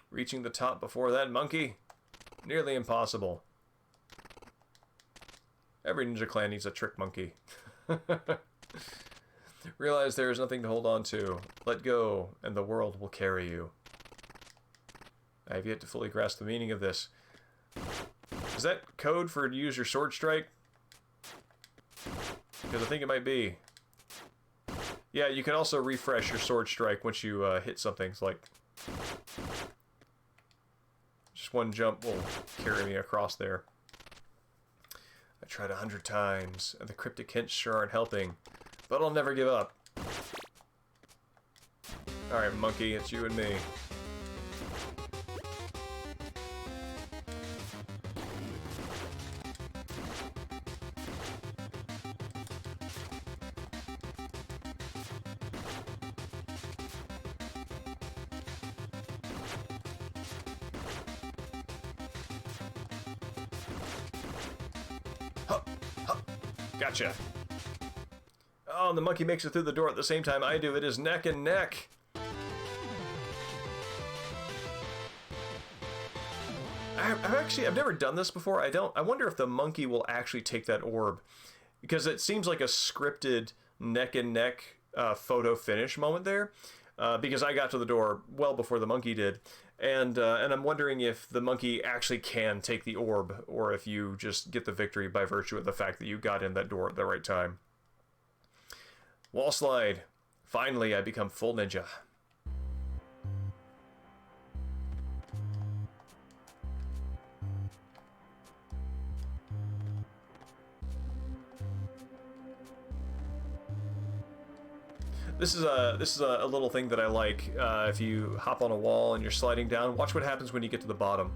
Reaching the top before that monkey? Nearly impossible. Every ninja clan needs a trick monkey. Realize there is nothing to hold on to. Let go, and the world will carry you. I have yet to fully grasp the meaning of this. Is that code for to use your sword strike? Because I think it might be. Yeah, you can also refresh your sword strike once you hit something. It's like... just one jump will carry me across there. I tried 100 times, and the cryptic hints sure aren't helping. But I'll never give up. Alright, monkey, it's you and me. Gotcha. Oh, and the monkey makes it through the door at the same time I do. It is neck and neck. I've never done this before. I wonder if the monkey will actually take that orb, because it seems like a scripted neck and neck photo finish moment there. Because I got to the door well before the monkey did, and I'm wondering if the monkey actually can take the orb, or if you just get the victory by virtue of the fact that you got in that door at the right time. Wall slide. Finally, I become full ninja. This is a little thing that I like. If you hop on a wall and you're sliding down, watch what happens when you get to the bottom.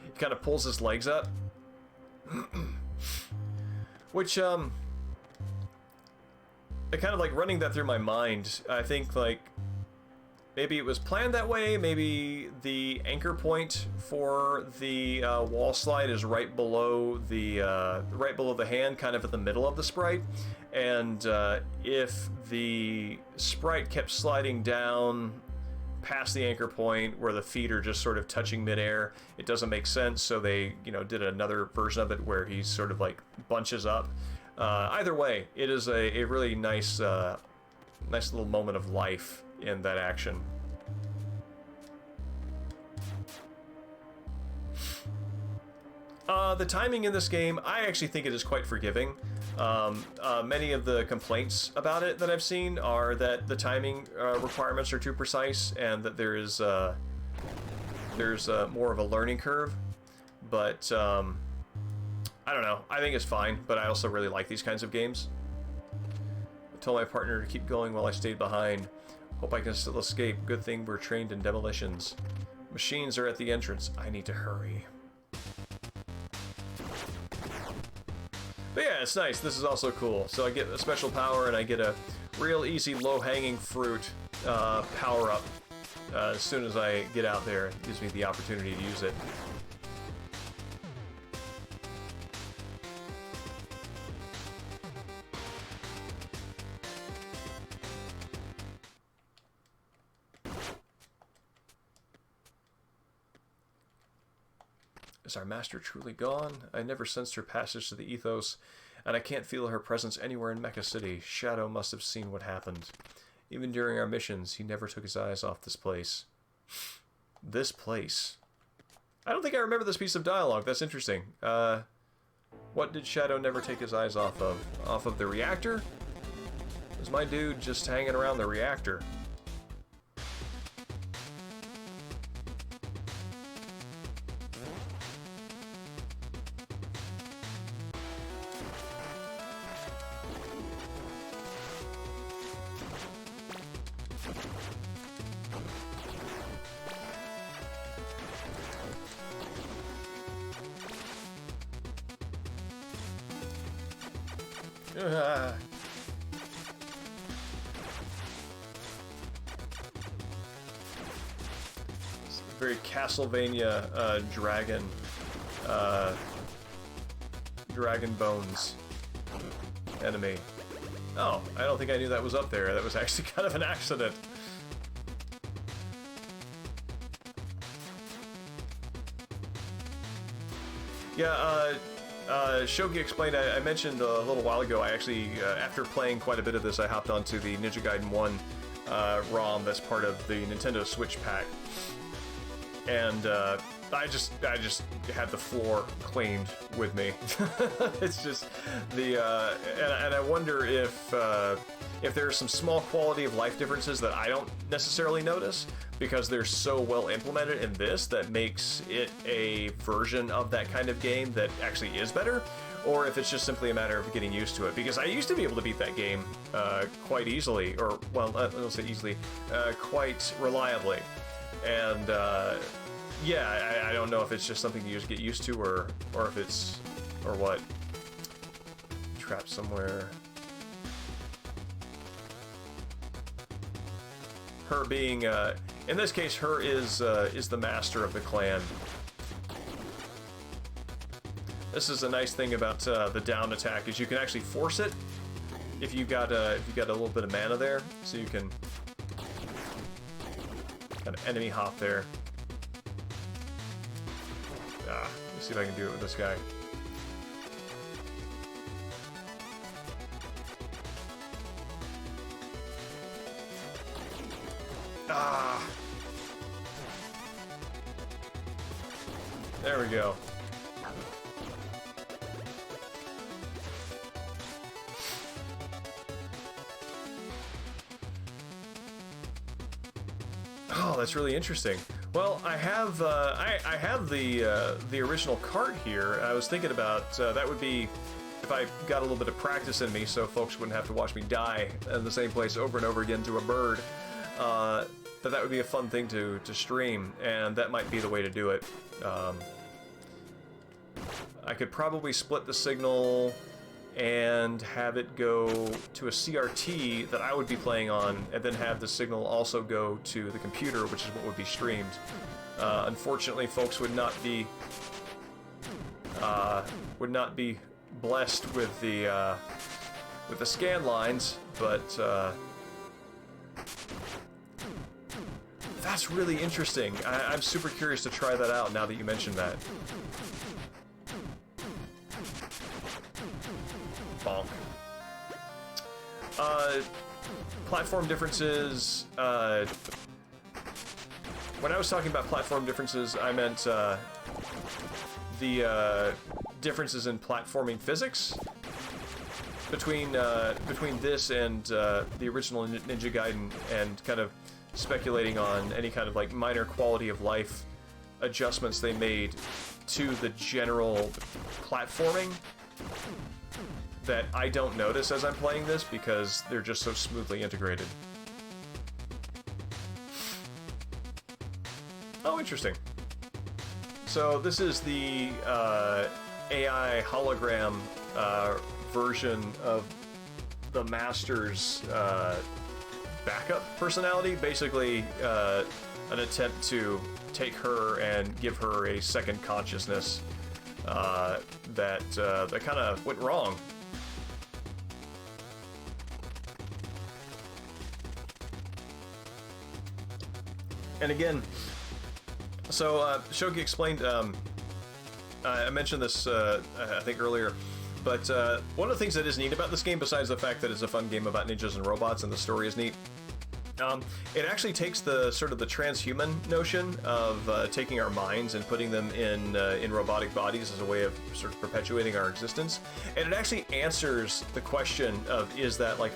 He kind of pulls his legs up, which I kind of like running that through my mind. I think like maybe it was planned that way. Maybe the anchor point for the wall slide is right below the hand, kind of at the middle of the sprite. And if the sprite kept sliding down past the anchor point where the feet are just sort of touching midair, it doesn't make sense. So they, did another version of it where he sort of like bunches up. Either way, it is a really nice, nice little moment of life in that action. The timing in this game, I actually think it is quite forgiving. Many of the complaints about it that I've seen are that the timing requirements are too precise, and that there's more of a learning curve. But I don't know. I think it's fine, but I also really like these kinds of games. I told my partner to keep going while I stayed behind. Hope I can still escape. Good thing we're trained in demolitions. Machines are at the entrance. I need to hurry. But yeah, it's nice. This is also cool. So I get a special power, and I get a real easy, low-hanging fruit power-up as soon as I get out there. It gives me the opportunity to use it. Is our master truly gone? I never sensed her passage to the ethos, and I can't feel her presence anywhere in Mecha City. Shadow must have seen what happened. Even during our missions, he never took his eyes off this place. This place? I don't think I remember this piece of dialogue. That's interesting. What did Shadow never take his eyes off of? Off of the reactor? Was my dude just hanging around the reactor? Very Castlevania dragon bones. enemy. Oh, I don't think I knew that was up there. That was actually kind of an accident. Yeah, Shogi explained, I mentioned a little while ago, I actually, after playing quite a bit of this, I hopped onto the Ninja Gaiden 1 ROM that's part of the Nintendo Switch pack. And I just had the floor cleaned with me. It's just the and I wonder if there are some small quality of life differences that I don't necessarily notice because they're so well implemented in this that makes it a version of that kind of game that actually is better, or if it's just simply a matter of getting used to it. Because I used to be able to beat that game quite easily, or well, I don't say easily, quite reliably, and yeah, I don't know if it's just something you just get used to, or if it's, or what. Trapped somewhere. Her being, in this case, her is the master of the clan. This is a nice thing about the down attack, is you can actually force it if you got a little bit of mana there, so you can kind of enemy hop there. Let's see if I can do it with this guy. There we go. Oh, that's really interesting. Well, I have the original cart here. I was thinking about that would be if I got a little bit of practice in me, so folks wouldn't have to watch me die in the same place over and over again to a bird. That would be a fun thing to stream, and that might be the way to do it. I could probably split the signal and have it go to a CRT that I would be playing on, and then have the signal also go to the computer, which is what would be streamed. Unfortunately, folks would not be blessed with the scan lines, but that's really interesting. I'm super curious to try that out now that you mentioned that. Bonk. Platform differences. When I was talking about platform differences, I meant the differences in platforming physics between this and the original Ninja Gaiden, and kind of speculating on any kind of like minor quality of life adjustments they made to the general platforming that I don't notice as I'm playing this because they're just so smoothly integrated. Oh, interesting. So this is the AI hologram version of the Master's backup personality. Basically, an attempt to take her and give her a second consciousness that kind of went wrong. And again, so Shogi explained, I mentioned this I think earlier, but one of the things that is neat about this game, besides the fact that it's a fun game about ninjas and robots and the story is neat, it actually takes the sort of the transhuman notion of taking our minds and putting them in robotic bodies as a way of sort of perpetuating our existence, and it actually answers the question of, is that like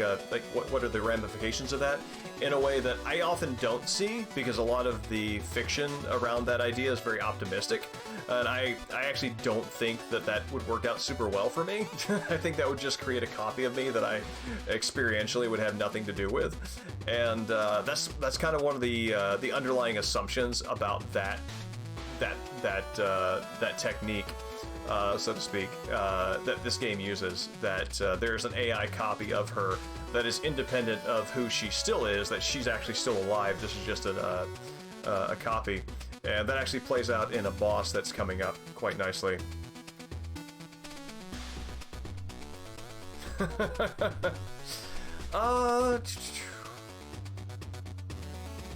what are the ramifications of that, in a way that I often don't see, because a lot of the fiction around that idea is very optimistic, and I actually don't think that would work out super well for me. I think that would just create a copy of me that I experientially would have nothing to do with, and that's kind of one of the underlying assumptions about that technique, so to speak, that this game uses, that there's an AI copy of her that is independent of who she still is, that she's actually still alive. This is just a copy, and that actually plays out in a boss that's coming up quite nicely.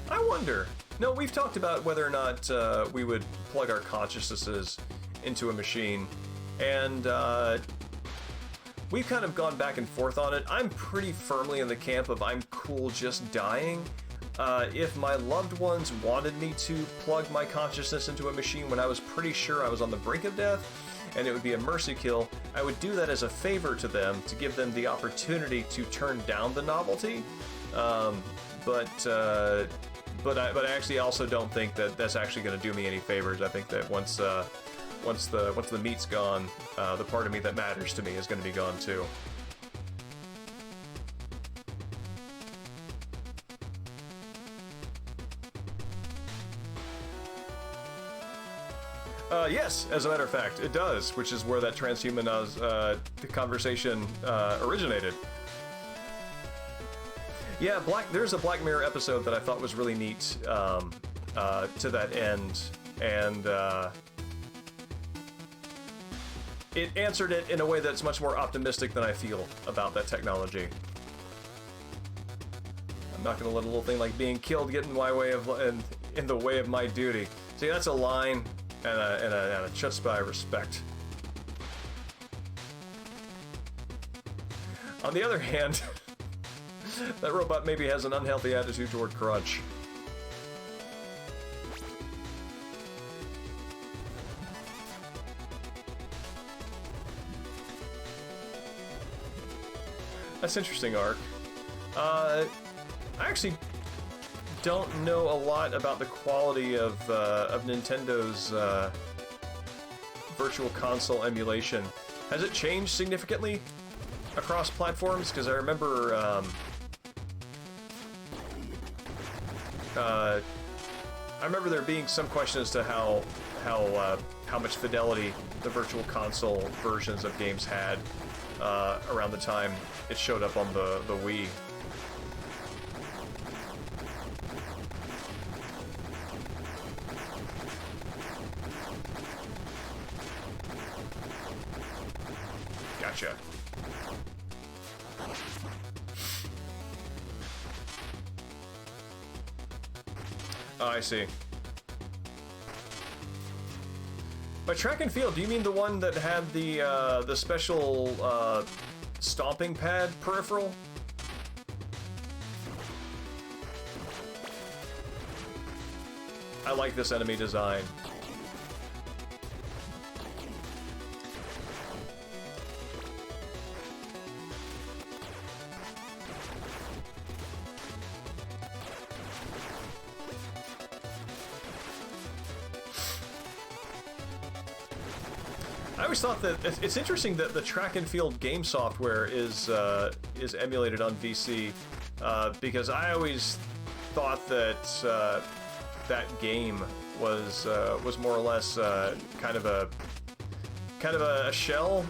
I wonder. No, we've talked about whether or not we would plug our consciousnesses into a machine, and we've kind of gone back and forth on it. I'm pretty firmly in the camp of I'm cool just dying. If my loved ones wanted me to plug my consciousness into a machine when I was pretty sure I was on the brink of death, and it would be a mercy kill, I would do that as a favor to them to give them the opportunity to turn down the novelty. But I actually also don't think that that's actually going to do me any favors. I think that once the meat's gone, the part of me that matters to me is going to be gone too. Yes, as a matter of fact, it does, which is where that transhuman conversation originated. Yeah, there's a Black Mirror episode that I thought was really neat to that end, and it answered it in a way that's much more optimistic than I feel about that technology. I'm not going to let a little thing like being killed get in the way of my duty. See, that's a line and a chutzpah I respect. On the other hand, that robot maybe has an unhealthy attitude toward crunch. That's interesting, Ark. I actually don't know a lot about the quality of Nintendo's Virtual Console emulation. Has it changed significantly across platforms? Because I remember there being some question as to how much fidelity the Virtual Console versions of games had around the time it showed up on the Wii. Gotcha. Oh, I see. By track and field, do you mean the one that had the special stomping pad peripheral? I like this enemy design. I always thought that it's interesting that the track and field game software is emulated on VC, because I always thought that that game was more or less kind of a shell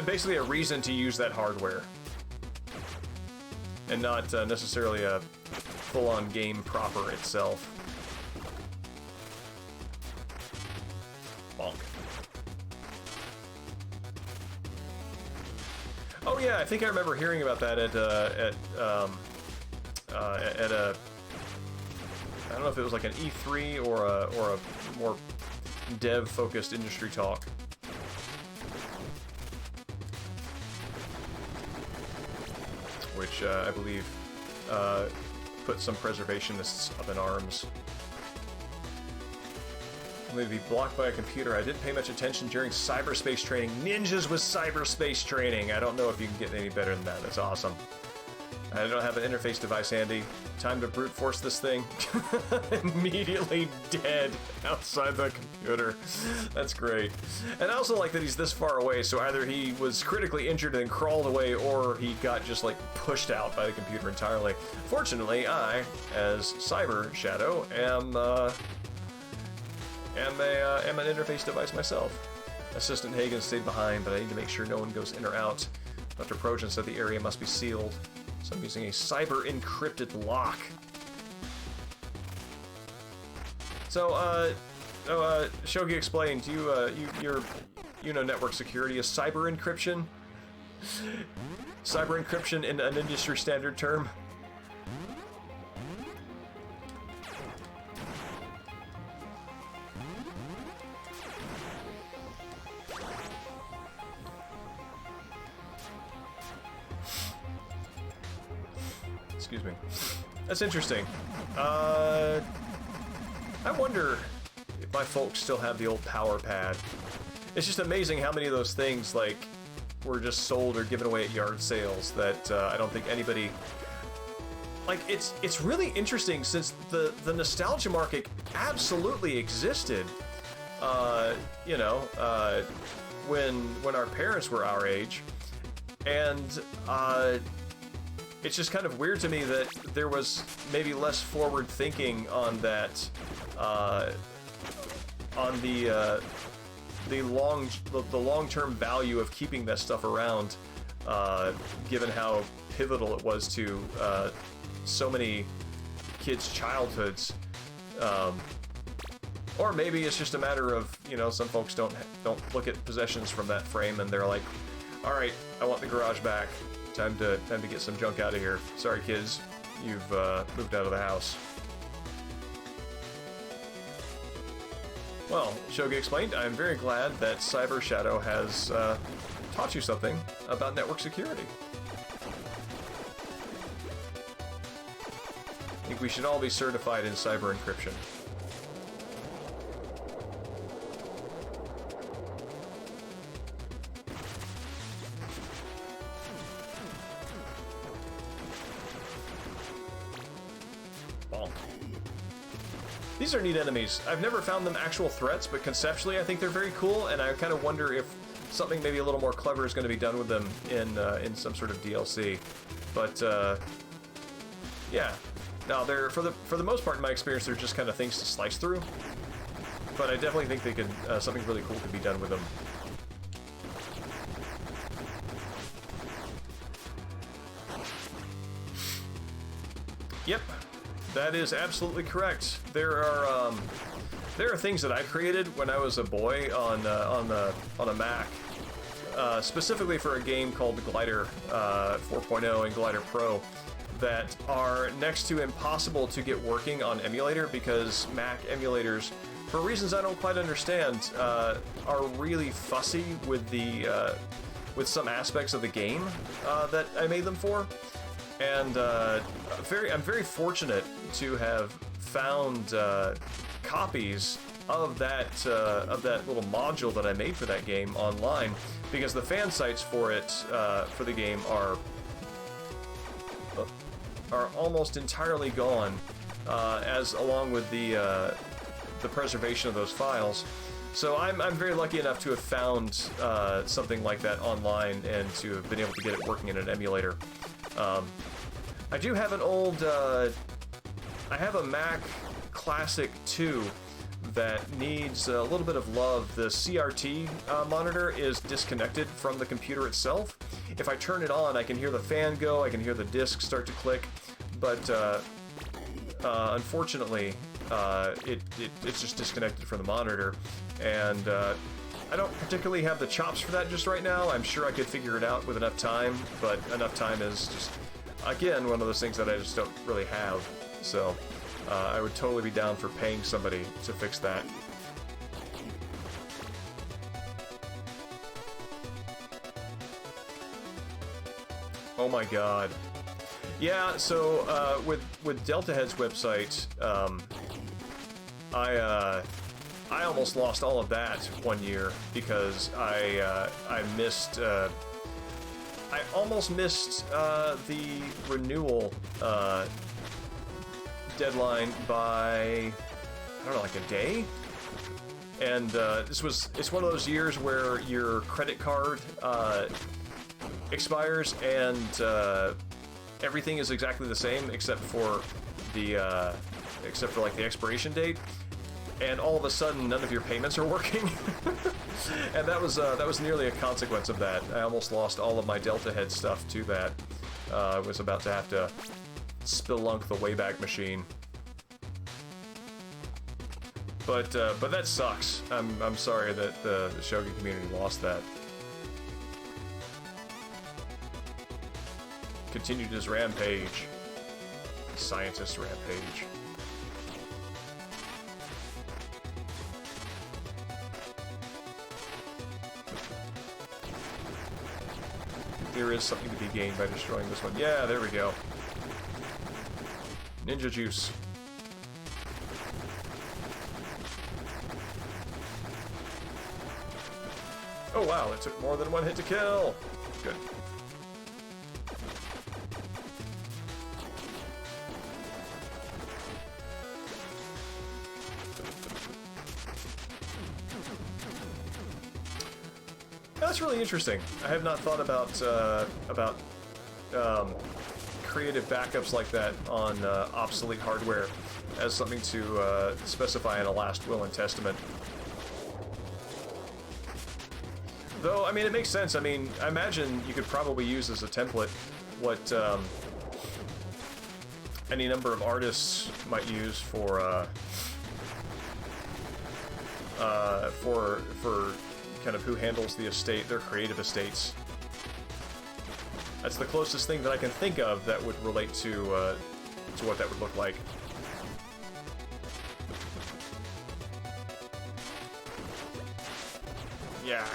basically a reason to use that hardware, and not necessarily a full-on game proper itself. Bonk. Oh yeah, I think I remember hearing about that at a I don't know if it was like an E3 or a more dev-focused industry talk. Which I believe put some preservationists up in arms. I'm going to be blocked by a computer. I didn't pay much attention during cyberspace training. Ninjas with cyberspace training. I don't know if you can get any better than that. That's awesome. I don't have an interface device handy. Time to brute force this thing. Immediately dead outside the computer. That's great. And I also like that he's this far away, so either he was critically injured and crawled away, or he got just like pushed out by the computer entirely. Fortunately, I, as Cyber Shadow, am an interface device myself. Assistant Hagen stayed behind, but I need to make sure no one goes in or out. Dr. Projan said the area must be sealed, so I'm using a cyber encrypted lock. So, Shogi explained, you you know, network security is cyber encryption. Cyber encryption in an industry standard term. Excuse me. That's interesting. I wonder if my folks still have the old power pad. It's just amazing how many of those things, like, were just sold or given away at yard sales that I don't think anybody... Like, it's really interesting since the nostalgia market absolutely existed, you know, when our parents were our age. And, it's just kind of weird to me that there was maybe less forward thinking on that, on the long-term value of keeping that stuff around, given how pivotal it was to so many kids' childhoods. Or maybe it's just a matter of, you know, some folks don't look at possessions from that frame and they're like, all right, I want the garage back. Time to get some junk out of here. Sorry, kids, you've moved out of the house. Well, Shogi explained, I'm very glad that Cyber Shadow has taught you something about network security. I think we should all be certified in cyber encryption. These are neat enemies. I've never found them actual threats, but conceptually I think they're very cool, and I kind of wonder if something maybe a little more clever is going to be done with them in some sort of DLC. But yeah, now they're for the most part, in my experience, they're just kind of things to slice through. But I definitely think they could something really cool could be done with them. Yep. That is absolutely correct. There are things that I created when I was a boy on a Mac, specifically for a game called Glider 4.0 and Glider Pro, that are next to impossible to get working on emulator because Mac emulators, for reasons I don't quite understand, are really fussy with with some aspects of the game that I made them for. And I'm very fortunate to have found copies of that little module that I made for that game online, because the fan sites for it for the game are almost entirely gone, as along with the preservation of those files. So I'm very lucky enough to have found something like that online and to have been able to get it working in an emulator. I do have an old, I have a Mac Classic 2 that needs a little bit of love. The CRT monitor is disconnected from the computer itself. If I turn it on, I can hear the fan go, I can hear the disc start to click, but unfortunately, it's just disconnected from the monitor, and I don't particularly have the chops for that just right now. I'm sure I could figure it out with enough time, but enough time is just, again, one of those things that I just don't really have. So I would totally be down for paying somebody to fix that. Oh my god. Yeah, so with Deltahead's website, I almost lost all of that one year because I missed. I almost missed the renewal deadline by, I don't know, like a day. And it's one of those years where your credit card expires and everything is exactly the same except for like the expiration date. And all of a sudden, none of your payments are working. And that was nearly a consequence of that. I almost lost all of my Deltahead stuff to that. I was about to have to spelunk the Wayback Machine. But that sucks. I'm sorry that the shogi community lost that. Continued his rampage. Scientist rampage. There is something to be gained by destroying this one. Yeah, there we go. Ninja juice. Oh wow, it took more than one hit to kill. Good. That's really interesting. I have not thought about creative backups like that on obsolete hardware as something to specify in a last will and testament. Though, I mean, it makes sense. I mean, I imagine you could probably use as a template what any number of artists might use for kind of who handles the estate, their creative estates. That's the closest thing that I can think of that would relate to what that would look like. Yeah.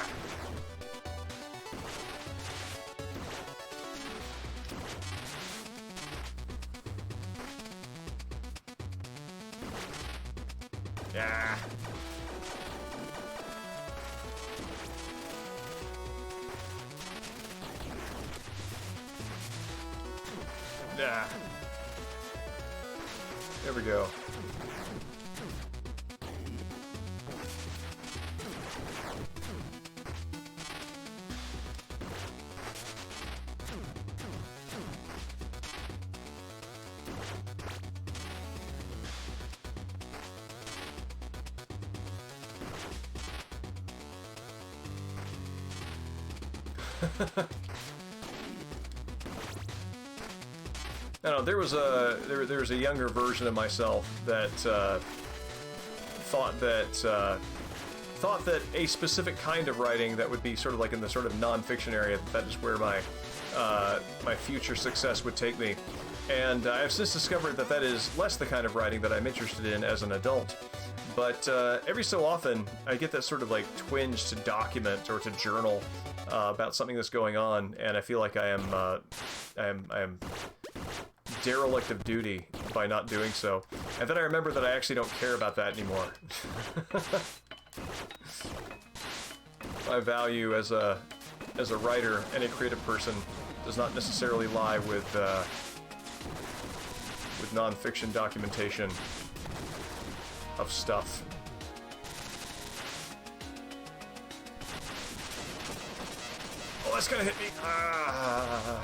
Yeah. Yeah. There we go. No, there was a younger version of myself that thought that a specific kind of writing that would be sort of like in the sort of non-fiction area, that is where my my future success would take me. And I've since discovered that that is less the kind of writing that I'm interested in as an adult. But every so often, I get that sort of like twinge to document or to journal about something that's going on, and I feel like I am derelict of duty by not doing so. And then I remember that I actually don't care about that anymore. My value as a writer and a creative person does not necessarily lie with non-fiction documentation of stuff. Oh, that's gonna hit me! Ah.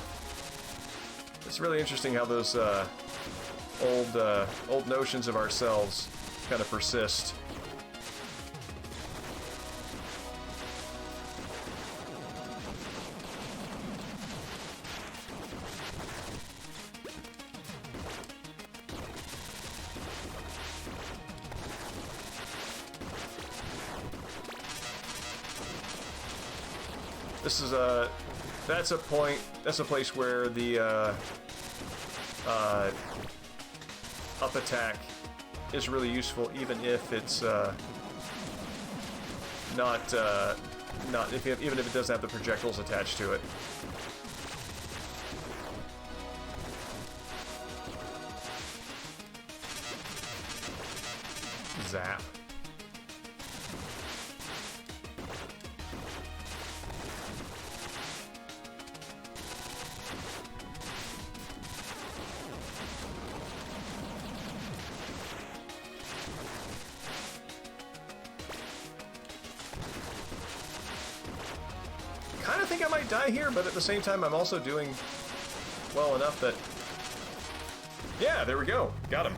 It's really interesting how those old notions of ourselves kind of persist. This is that's a place where the up attack is really useful, even if it's even if it doesn't have the projectiles attached to it. Zap. Kind of think I might die here, but at the same time I'm also doing well enough that... Yeah, there we go. Got him.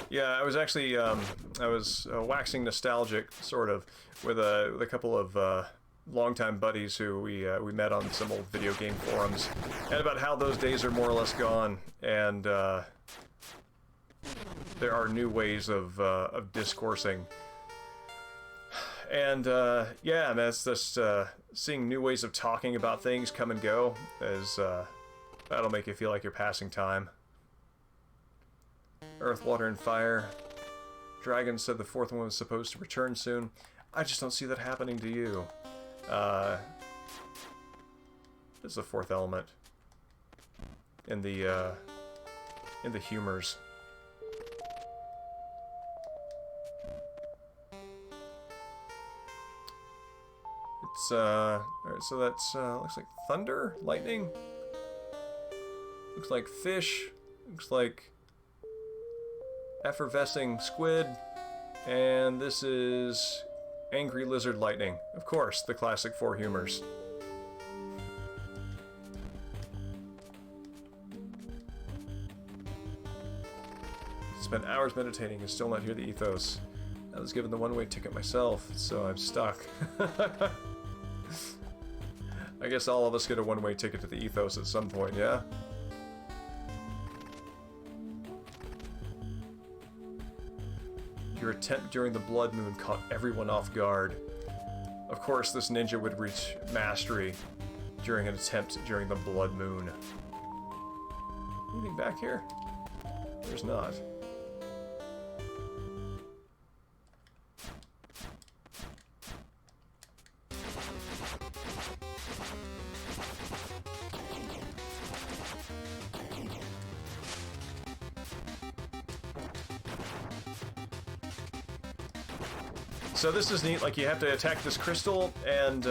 Yeah, I was actually I was waxing nostalgic, sort of, with a couple of longtime buddies who we met on some old video game forums, and about how those days are more or less gone, and there are new ways of discoursing. And yeah, that's just seeing new ways of talking about things come and go, as that'll make you feel like you're passing time. Earth, water, and fire. Dragon said the fourth one was supposed to return soon. I just don't see that happening to you. This is the fourth element in the humors. It's alright, so that's looks like thunder, lightning. Looks like fish. Looks like effervescing squid, and this is angry lizard lightning. Of course, the classic four humors. Spent hours meditating and still not hear the ethos. I was given the one-way ticket myself, so I'm stuck. I guess all of us get a one-way ticket to the ethos at some point, yeah? Your attempt during the blood moon caught everyone off guard. Of course, this ninja would reach mastery during an attempt during the blood moon. Anything back here? There's not. So this is neat, like you have to attack this crystal, and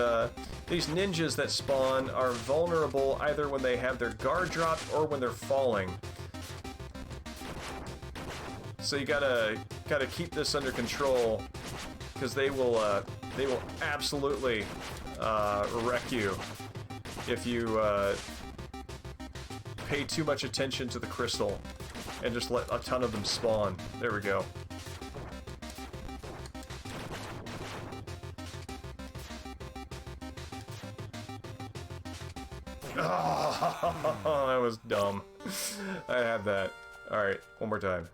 these ninjas that spawn are vulnerable either when they have their guard dropped or when they're falling. So you gotta keep this under control, because they will absolutely wreck you if you pay too much attention to the crystal and just let a ton of them spawn. There we go. Oh, that was dumb. I had that. Alright, one more time.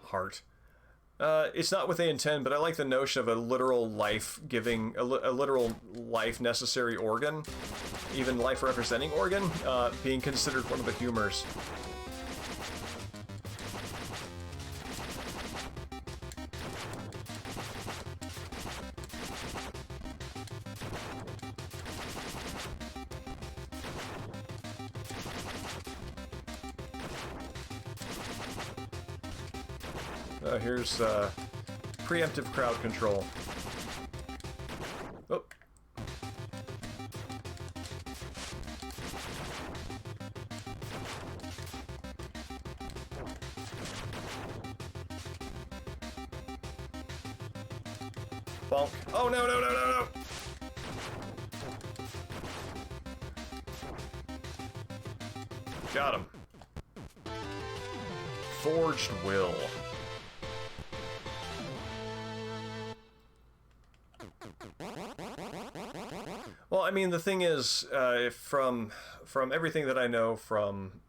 Heart. It's not what they intend, but I like the notion of a literal life-giving, a literal life-necessary organ, even life-representing organ, being considered one of the humors. Here's preemptive crowd control. Oh. Bonk. Oh, no, no, no, no, no! Got him. Forged Will. Well, I mean, the thing is, from everything that I know from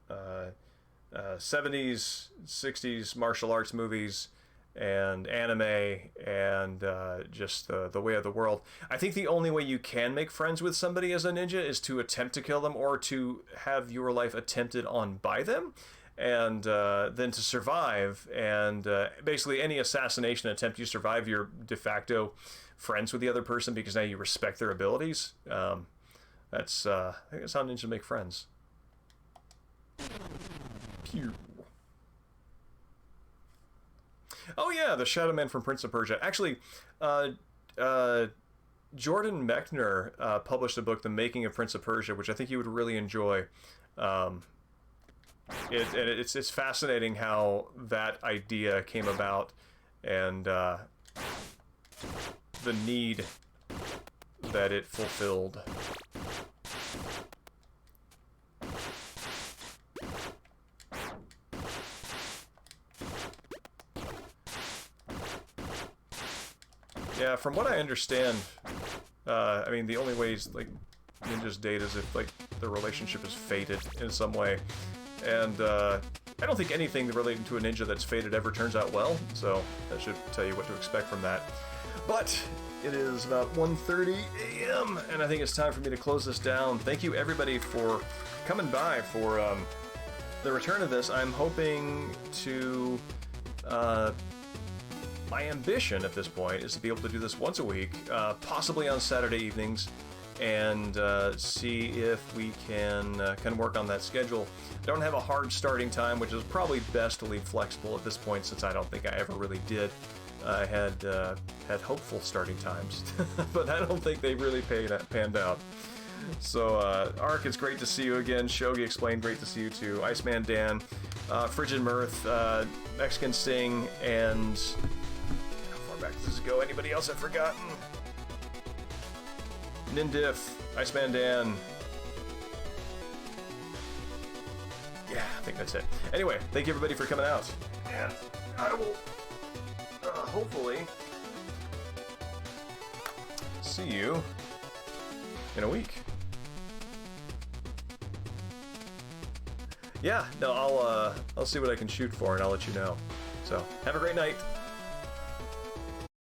70s, 60s martial arts movies and anime and just the way of the world, I think the only way you can make friends with somebody as a ninja is to attempt to kill them or to have your life attempted on by them, and then to survive. And basically any assassination attempt you survive, you're de facto friends with the other person because now you respect their abilities. That's I think that's how ninjas make friends. Pew. Oh yeah, the Shadow Man from Prince of Persia. Actually, Jordan Mechner published a book, The Making of Prince of Persia, which I think you would really enjoy. It's fascinating how that idea came about, and the need that it fulfilled. Yeah, from what I understand, I mean, the only ways, like, ninjas date is if, like, the relationship is fated in some way. And, I don't think anything relating to a ninja that's fated ever turns out well, so that should tell you what to expect from that. But it is about 1:30 a.m., and I think it's time for me to close this down. Thank you, everybody, for coming by for the return of this. I'm hoping to... my ambition at this point is to be able to do this once a week, possibly on Saturday evenings, and see if we can kind of work on that schedule. I don't have a hard starting time, which is probably best to leave flexible at this point, since I don't think I ever really did. I had hopeful starting times, but I don't think they really panned out. So, Ark, it's great to see you again. Shogi Explained, great to see you too. Iceman Dan, Frigid Mirth, Mexican Sting, and how far back does this go? Anybody else I've forgotten? Nindiff, Iceman Dan. Yeah, I think that's it. Anyway, thank you everybody for coming out. And I will hopefully see you in a week. Yeah, no, I'll see what I can shoot for and I'll let you know. So, have a great night.